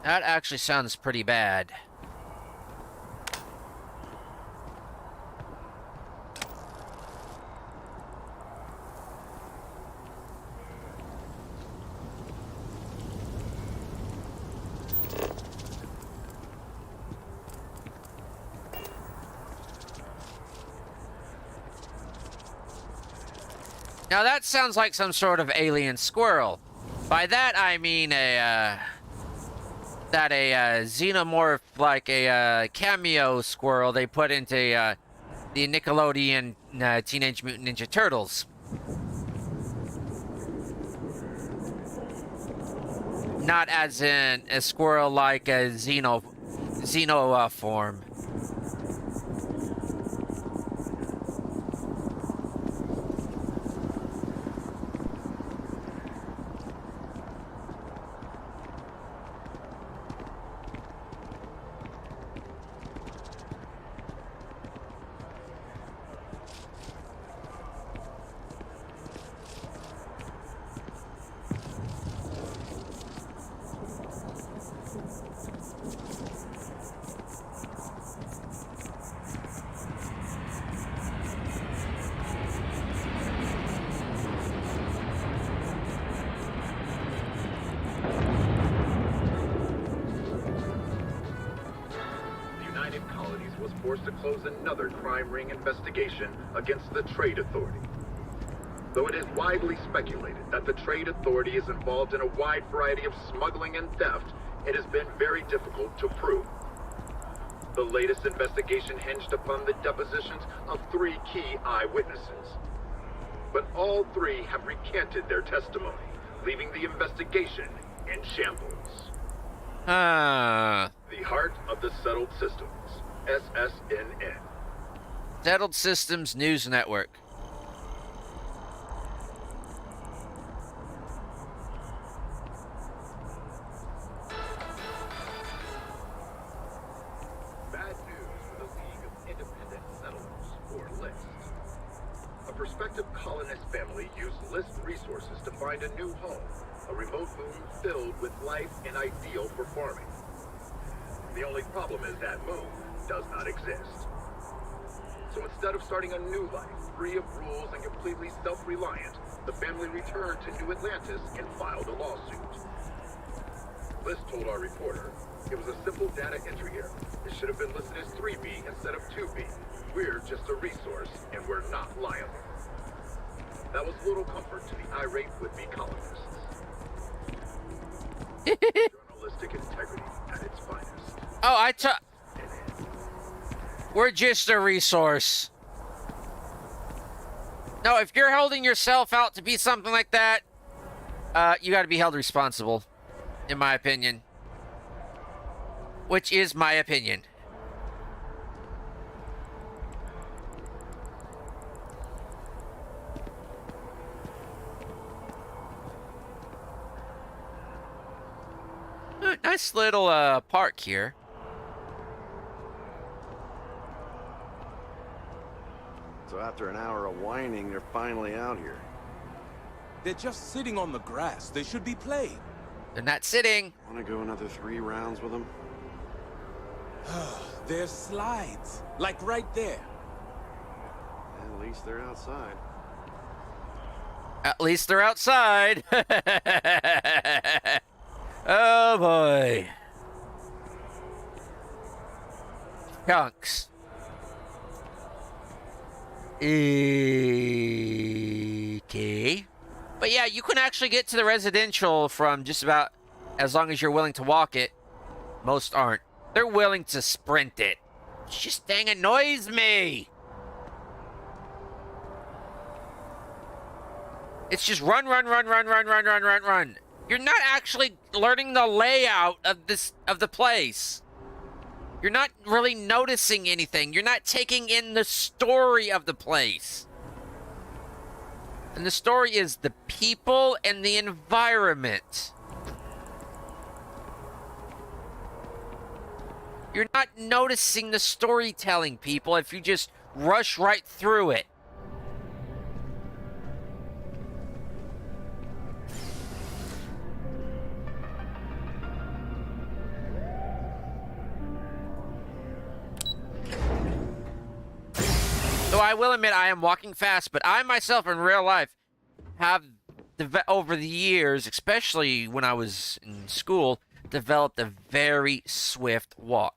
That actually sounds pretty bad. Now that sounds like some sort of alien squirrel. By that I mean a xenomorph, like a cameo squirrel they put into the Nickelodeon Teenage Mutant Ninja Turtles. not as in a squirrel like a xeno form. Forced to close another crime ring investigation against the Trade Authority. Though it is widely speculated that the Trade Authority is involved in a wide variety of smuggling and theft, it has been very difficult to prove. The latest investigation hinged upon the depositions of 3 key eyewitnesses. But all 3 have recanted their testimony, leaving the investigation in shambles. The heart of the settled systems. SSNN. Settled Systems News Network. Bad news for the League of Independent Settlers, or LIST. A prospective colonist family used LIST resources to find a new home, a remote moon filled with life and ideal for farming. The only problem is that moon does not exist. So instead of starting a new life, free of rules and completely self-reliant, the family returned to New Atlantis and filed a lawsuit. Liz told our reporter, it was a simple data entry error. It should have been listed as 3B instead of 2B. We're just a resource, and we're not liable. That was little comfort to the irate would-be colonists. Journalistic integrity at its finest. Oh, we're just a resource. No, if you're holding yourself out to be something like that, you got to be held responsible, in my opinion. Which is my opinion. Nice little park here. So after an hour of whining, they're finally out here. They're just sitting on the grass. They should be playing. They're not sitting. Want to go another 3 rounds with them? There's slides, like right there. At least they're outside. At least they're outside. Oh boy. Chunks. Okay. But yeah, you can actually get to the residential from just about as long as you're willing to walk it. Most aren't. They're willing to sprint it. It just dang annoys me. It's just run. You're not actually learning the layout of the place. You're not really noticing anything. You're not taking in the story of the place. And the story is the people and the environment. You're not noticing the storytelling, people, if you just rush right through it. So I will admit I am walking fast, but I myself in real life have, over the years, especially when I was in school, developed a very swift walk.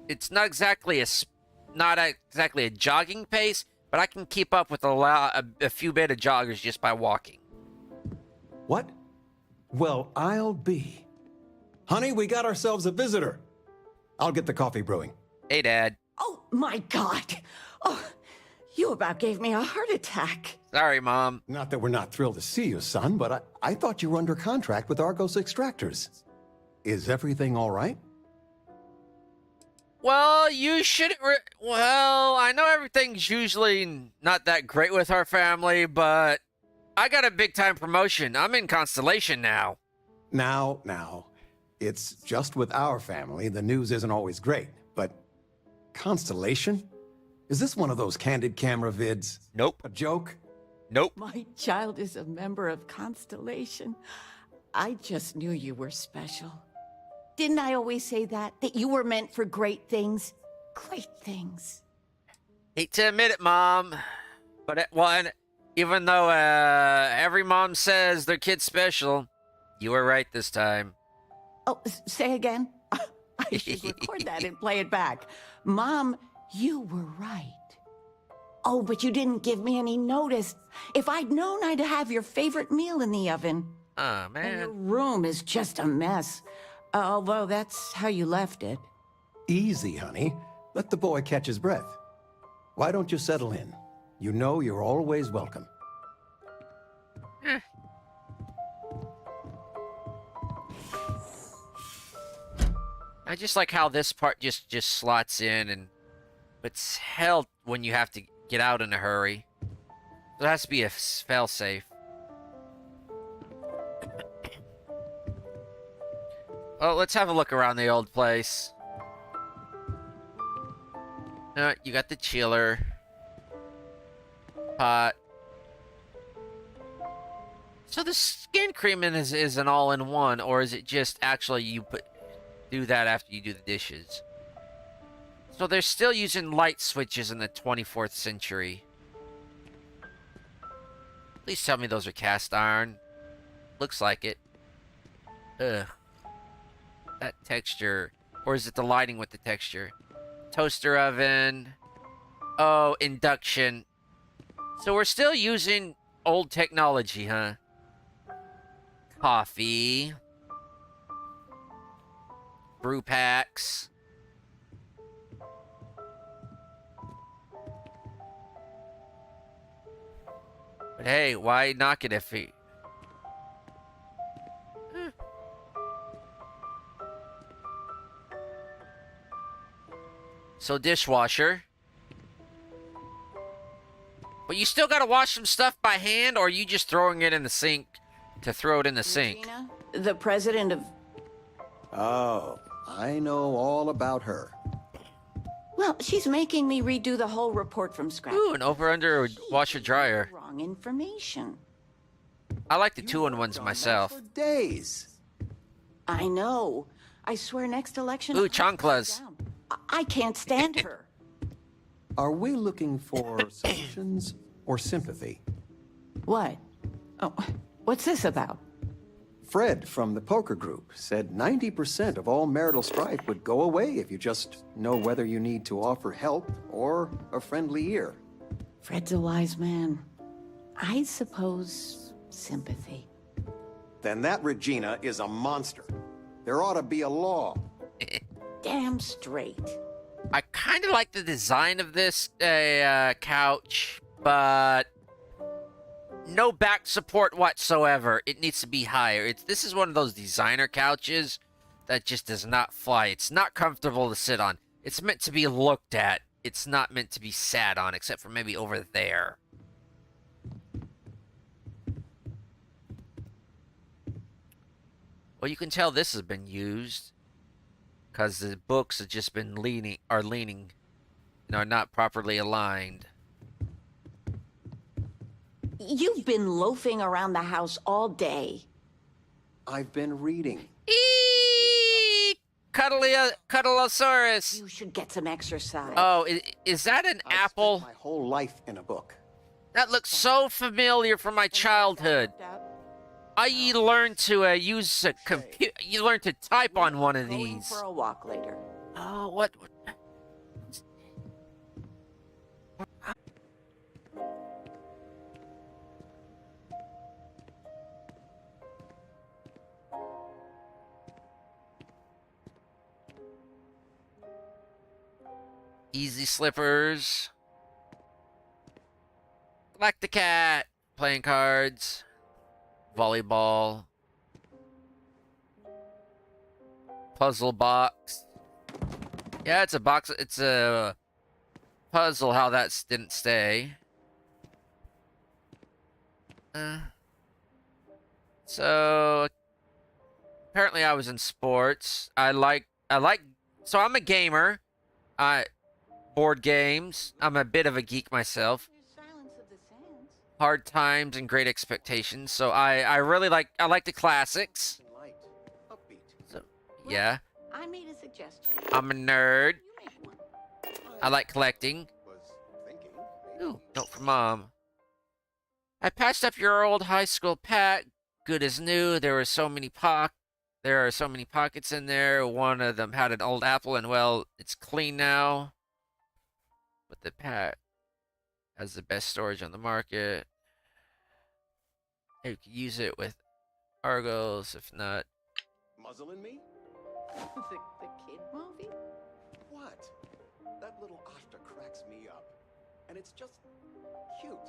It's not exactly a jogging pace, but I can keep up with a few bit of joggers just by walking. What? Well, I'll be. Honey, we got ourselves a visitor. I'll get the coffee brewing. Hey, Dad. Oh, my God. Oh, You about gave me a heart attack. Sorry, Mom. Not that we're not thrilled to see you, son, but I thought you were under contract with Argos Extractors. Is everything all right? Well, you should. Well, I know everything's usually not that great with our family, but I got a big time promotion. I'm in Constellation now. Now. It's just with our family, the news isn't always great, but Constellation? Is this one of those candid camera vids? Nope. A joke? Nope. My child is a member of Constellation. I just knew you were special. Didn't I always say that? That you were meant for great things? Great things. Hate to admit it, Mom. But, well, and even though every mom says their kid's special, you were right this time. Oh, say again? I should record that and play it back. Mom, you were right. Oh, but you didn't give me any notice. If I'd known, I'd have your favorite meal in the oven. Oh, man. And your room is just a mess. Although that's how you left it. Easy, honey. Let the boy catch his breath. Why don't you settle in? You know you're always welcome. I just like how this part just slots in, and it's hell when you have to get out in a hurry. There has to be a fail-safe. Well, let's have a look around the old place. You got the chiller. Pot. So the skin cream is an all-in-one, or is it just actually you do that after you do the dishes? So they're still using light switches in the 24th century. Please tell me those are cast iron. Looks like it. Ugh. That texture. Or is it the lighting with the texture? Toaster oven. Oh, induction. So we're still using old technology, huh? Coffee. Brew packs. But hey, why knock it if he... So dishwasher. But you still gotta wash some stuff by hand, or are you just throwing it in the sink to throw it in the sink? Regina, the president of... Oh, I know all about her. Well, she's making me redo the whole report from scratch. Ooh, an over-under washer dryer. Wrong information. I like the two-in-ones myself. For days. I know. I swear next election... Ooh, chanclas. I can't stand her. Are we looking for solutions or sympathy? What? Oh, what's this about? Fred from the poker group said 90% of all marital strife would go away if you just know whether you need to offer help or a friendly ear. Fred's a wise man. I suppose sympathy. Then that Regina is a monster. There ought to be a law. Damn straight. I kind of like the design of this couch, but no back support whatsoever. It needs to be higher. This is one of those designer couches that just does not fly. It's not comfortable to sit on. It's meant to be looked at. It's not meant to be sat on, except for maybe over there. Well, you can tell this has been used because the books have just been leaning, are not properly aligned. You've been loafing around the house all day. I've been reading. Cuddlosaurus. You should get some exercise. Oh, is that an apple? My whole life in a book. That looks so familiar from my childhood. I learned to use a computer. You learned to type on one of Going these. for a walk later. Oh, what? Easy slippers. Like the cat. Playing cards. Volleyball. Puzzle box. Yeah, it's a box. It's a puzzle how that didn't stay. So apparently I was in sports. So I'm a gamer. Board games. I'm a bit of a geek myself. Hard Times and Great Expectations. So I like the classics. So yeah. I made a suggestion. I'm a nerd. I like collecting. Ooh, note from Mom. I patched up your old high school pack. Good as new. There are so many pockets in there. One of them had an old apple, and well, it's clean now. But the pack has the best storage on the market. You can use it with Argos, if not. Muzzling me? the kid movie? What? That little Ashta cracks me up. And it's just cute.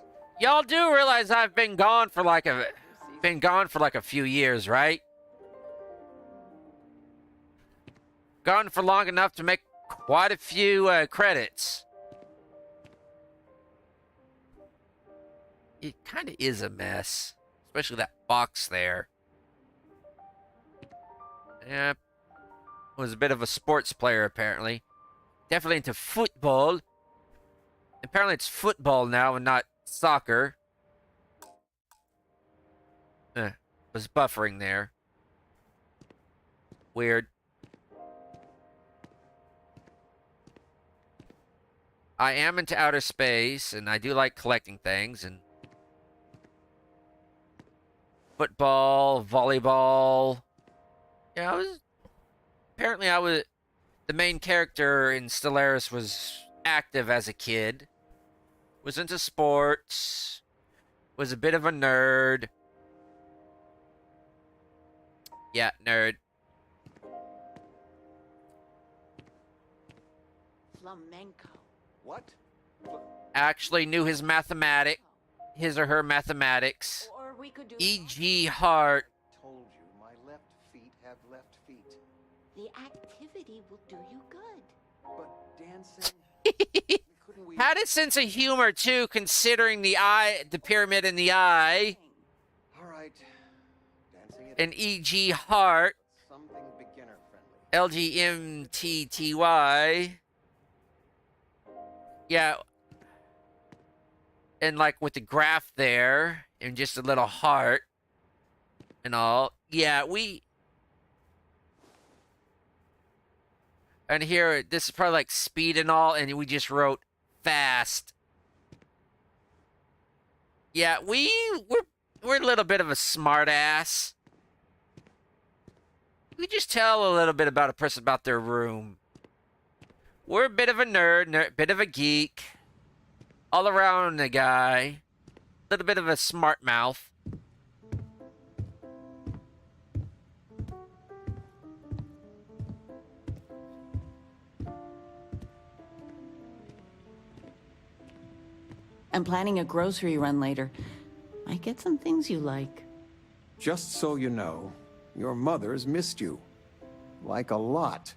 Y'all do realize I've been gone for like a few years, right? Gone for long enough to make quite a few credits. It kind of is a mess, especially that box there. Yeah, was a bit of a sports player apparently. Definitely into football. Apparently it's football now and not soccer. Was buffering there. Weird. I am into outer space, and I do like collecting things, and football, volleyball. Yeah, apparently the main character in Stellaris was active as a kid. Was into sports. Was a bit of a nerd. Yeah, nerd. Flamenco. What? Actually knew his or her mathematics. Or we could do E.G. Hart. Told you my left feet have left feet. The activity will do you good. But dancing. Had a sense of humor too, considering the pyramid in the eye. All right. Dancing And E.G. Hart. Something beginner friendly. LGMTTY. Yeah. And like with the graph there, and just a little heart and all. Yeah, and here, this is probably like speed and all, and we just wrote fast. Yeah, we're a little bit of a smart ass. We just tell a little bit about a person about their room. We're a bit of a nerd, bit of a geek. All around the guy. A little bit of a smart mouth. I'm planning a grocery run later. Might get some things you like. Just so you know, your mother's missed you. Like a lot.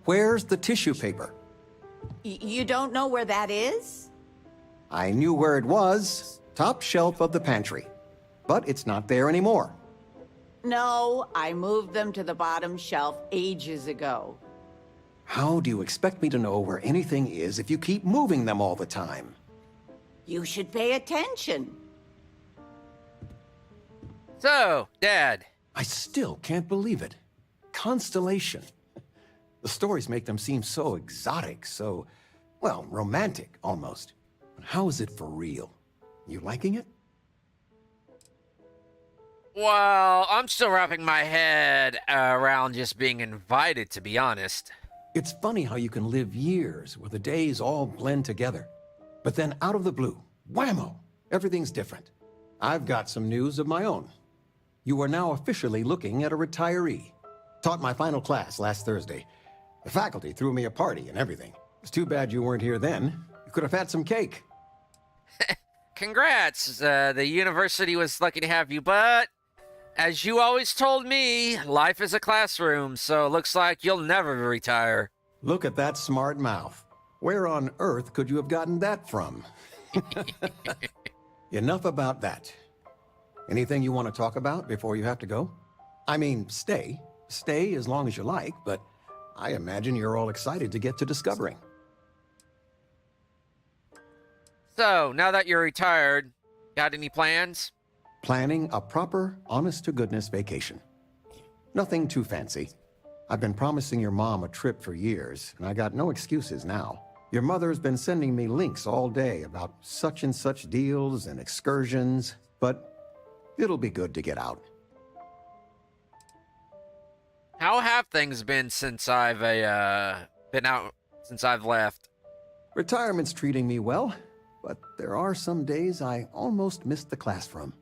Where's the tissue paper? You don't know where that is? I knew where it was. Top shelf of the pantry. But it's not there anymore. No, I moved them to the bottom shelf ages ago. How do you expect me to know where anything is if you keep moving them all the time? You should pay attention. So, Dad. I still can't believe it. Constellation. The stories make them seem so exotic, so, well, romantic, almost. But how is it for real? You liking it? Well, I'm still wrapping my head around just being invited, to be honest. It's funny how you can live years where the days all blend together. But then out of the blue, whammo, everything's different. I've got some news of my own. You are now officially looking at a retiree. Taught my final class last Thursday. The faculty threw me a party and everything. It's too bad you weren't here then. You could have had some cake. Congrats! The university was lucky to have you, but as you always told me, life is a classroom, so it looks like you'll never retire. Look at that smart mouth. Where on earth could you have gotten that from? Enough about that. Anything you want to talk about before you have to go? I mean, stay. Stay as long as you like, but I imagine you're all excited to get to discovering. So, now that you're retired, got any plans? Planning a proper, honest-to-goodness vacation. Nothing too fancy. I've been promising your mom a trip for years, and I got no excuses now. Your mother's been sending me links all day about such and such deals and excursions, but it'll be good to get out. How have things been since I've left? Retirement's treating me well, but there are some days I almost missed the class from.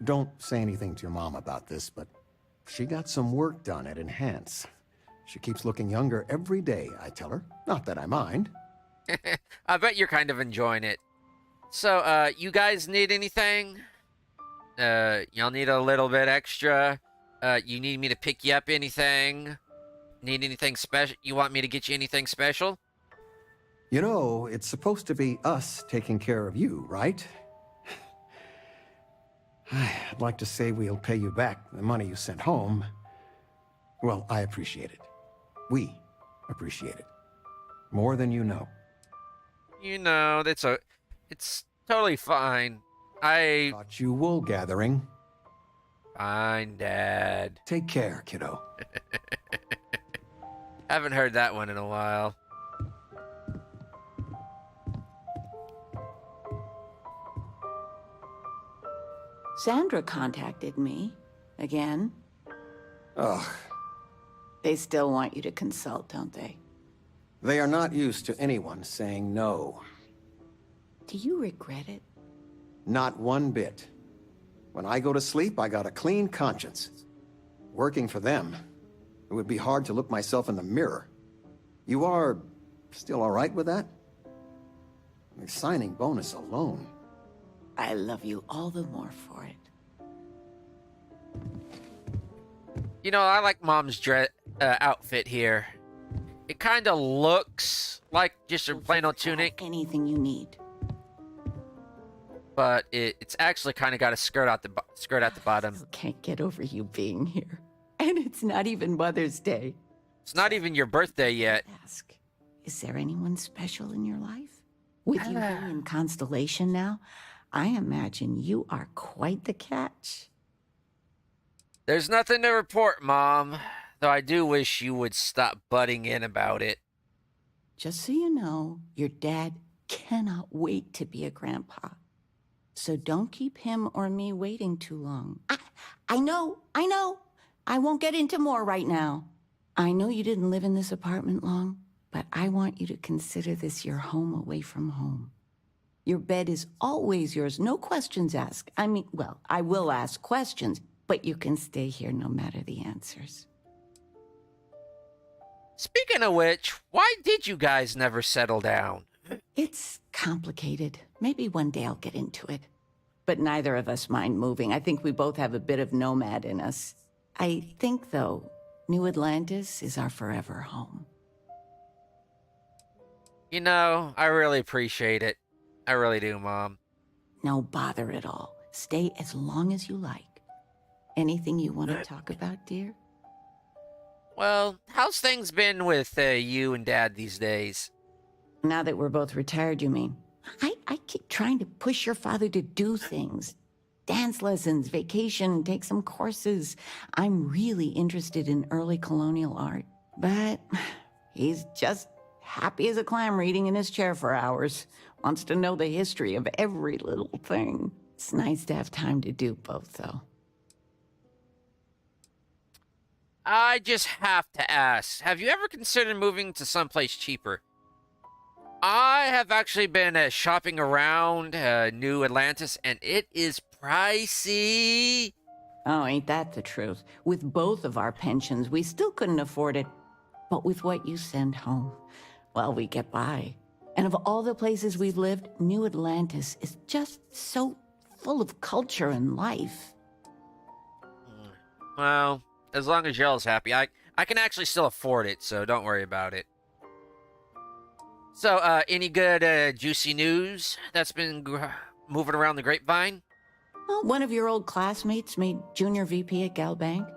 Don't say anything to your mom about this, but she got some work done at Enhance. She keeps looking younger every day, I tell her. Not that I mind. I bet you're kind of enjoying it. So, you guys need anything? Y'all need a little bit extra? You need me to pick you up anything? Need anything special? You want me to get you anything special? You know, it's supposed to be us taking care of you, right? I'd like to say we'll pay you back the money you sent home. Well, I appreciate it. We appreciate it. More than you know. You know, it's totally fine. I thought you wool gathering. Fine, Dad. Take care, kiddo. Haven't heard that one in a while. Sandra contacted me. Again. Ugh. They still want you to consult, don't they? They are not used to anyone saying no. Do you regret it? Not one bit. When I go to sleep, I got a clean conscience. Working for them, it would be hard to look myself in the mirror. You are still all right with that? The signing bonus alone. I love you all the more for it. You know, I like Mom's outfit here. It kind of looks like just a plain old tunic. Anything you need. But it's actually kind of got a skirt at the bottom. I can't get over you being here. And it's not even Mother's Day. It's not even your birthday yet. Ask, is there anyone special in your life? With you being in Constellation now, I imagine you are quite the catch. There's nothing to report, Mom. Though I do wish you would stop butting in about it. Just so you know, your dad cannot wait to be a grandpa. So don't keep him or me waiting too long. I know. I won't get into more right now. I know you didn't live in this apartment long, but I want you to consider this your home away from home. Your bed is always yours, no questions asked. I mean, well, I will ask questions, but you can stay here no matter the answers. Speaking of which, why did you guys never settle down? It's complicated. Maybe one day I'll get into it. But neither of us mind moving. I think we both have a bit of nomad in us. I think, though, New Atlantis is our forever home. You know, I really appreciate it. I really do, Mom. No bother at all. Stay as long as you like. Anything you want to talk about, dear? Well, how's things been with you and Dad these days? Now that we're both retired, you mean? I keep trying to push your father to do things. Dance lessons, vacation, take some courses. I'm really interested in early colonial art. But he's just happy as a clam reading in his chair for hours. Wants to know the history of every little thing. It's nice to have time to do both, though. I just have to ask, have you ever considered moving to someplace cheaper? I have actually been shopping around New Atlantis, and it is pricey. Oh, ain't that the truth? With both of our pensions, we still couldn't afford it. But with what you send home, well, we get by. And of all the places we've lived, New Atlantis is just so full of culture and life. Well, as long as Yell's happy, I can actually still afford it, so don't worry about it. So, any good juicy news that's been moving around the grapevine? Well, one of your old classmates made junior VP at Galbank.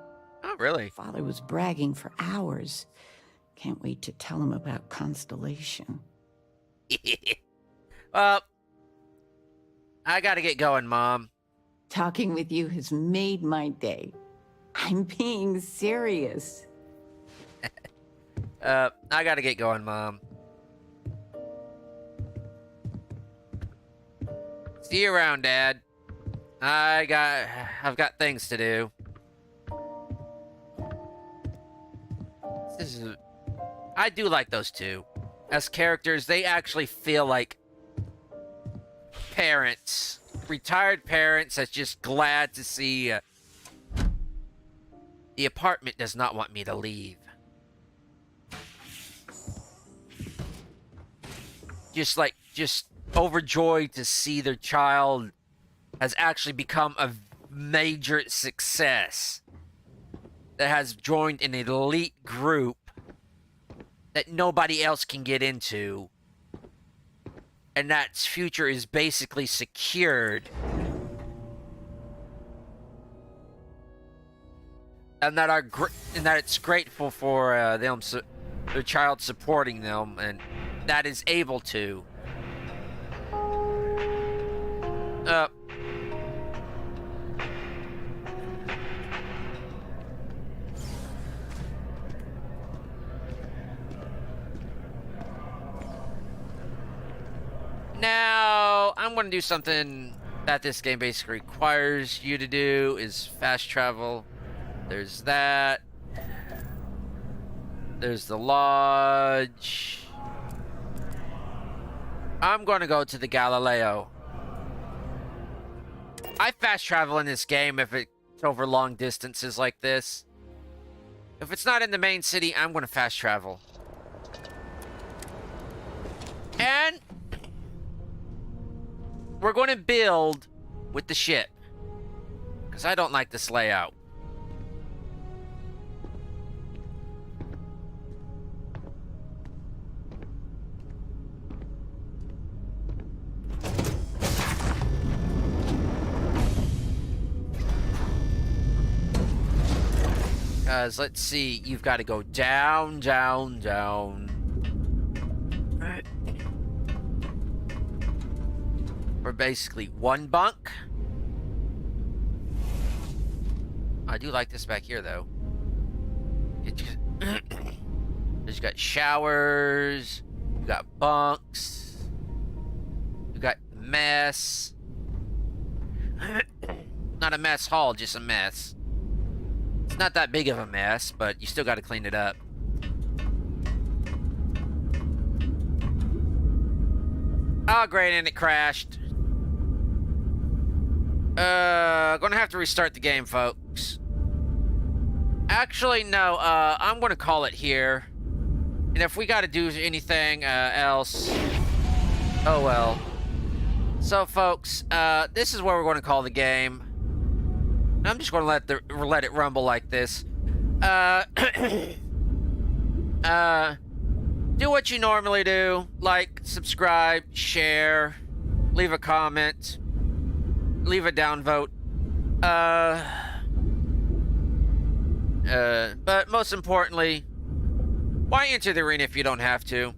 Oh, really? Father was bragging for hours. Can't wait to tell him about Constellation. Well, I gotta get going, Mom. Talking with you has made my day. I'm being serious. I gotta get going, Mom. See you around, Dad. I've got things to do. I do like those two. As characters, they actually feel like parents. Retired parents that's just glad to see the apartment does not want me to leave. Just overjoyed to see their child has actually become a major success. That has joined an elite group that nobody else can get into. And that its future is basically secured. And that it's grateful for them, their child supporting them, and that is able to. Now, I'm going to do something that this game basically requires you to do, is fast travel. There's that. There's the lodge. I'm going to go to the Galileo. I fast travel in this game if it's over long distances like this. If it's not in the main city, I'm going to fast travel. And we're going to build with the ship, because I don't like this layout. Guys, let's see. You've got to go down, down, down. For basically one bunk. I do like this back here, though. There's got showers. You got bunks. You got mess. Not a mess hall, just a mess. It's not that big of a mess, but you still got to clean it up. Oh, great, and it crashed. Gonna have to restart the game, folks. Actually, no, I'm gonna call it here. And if we gotta do anything, else... Oh, well. So, folks, this is where we're gonna call the game. I'm just gonna let it rumble like this. Do what you normally do. Like, subscribe, share, leave a comment, leave a downvote. But most importantly, why enter the arena if you don't have to?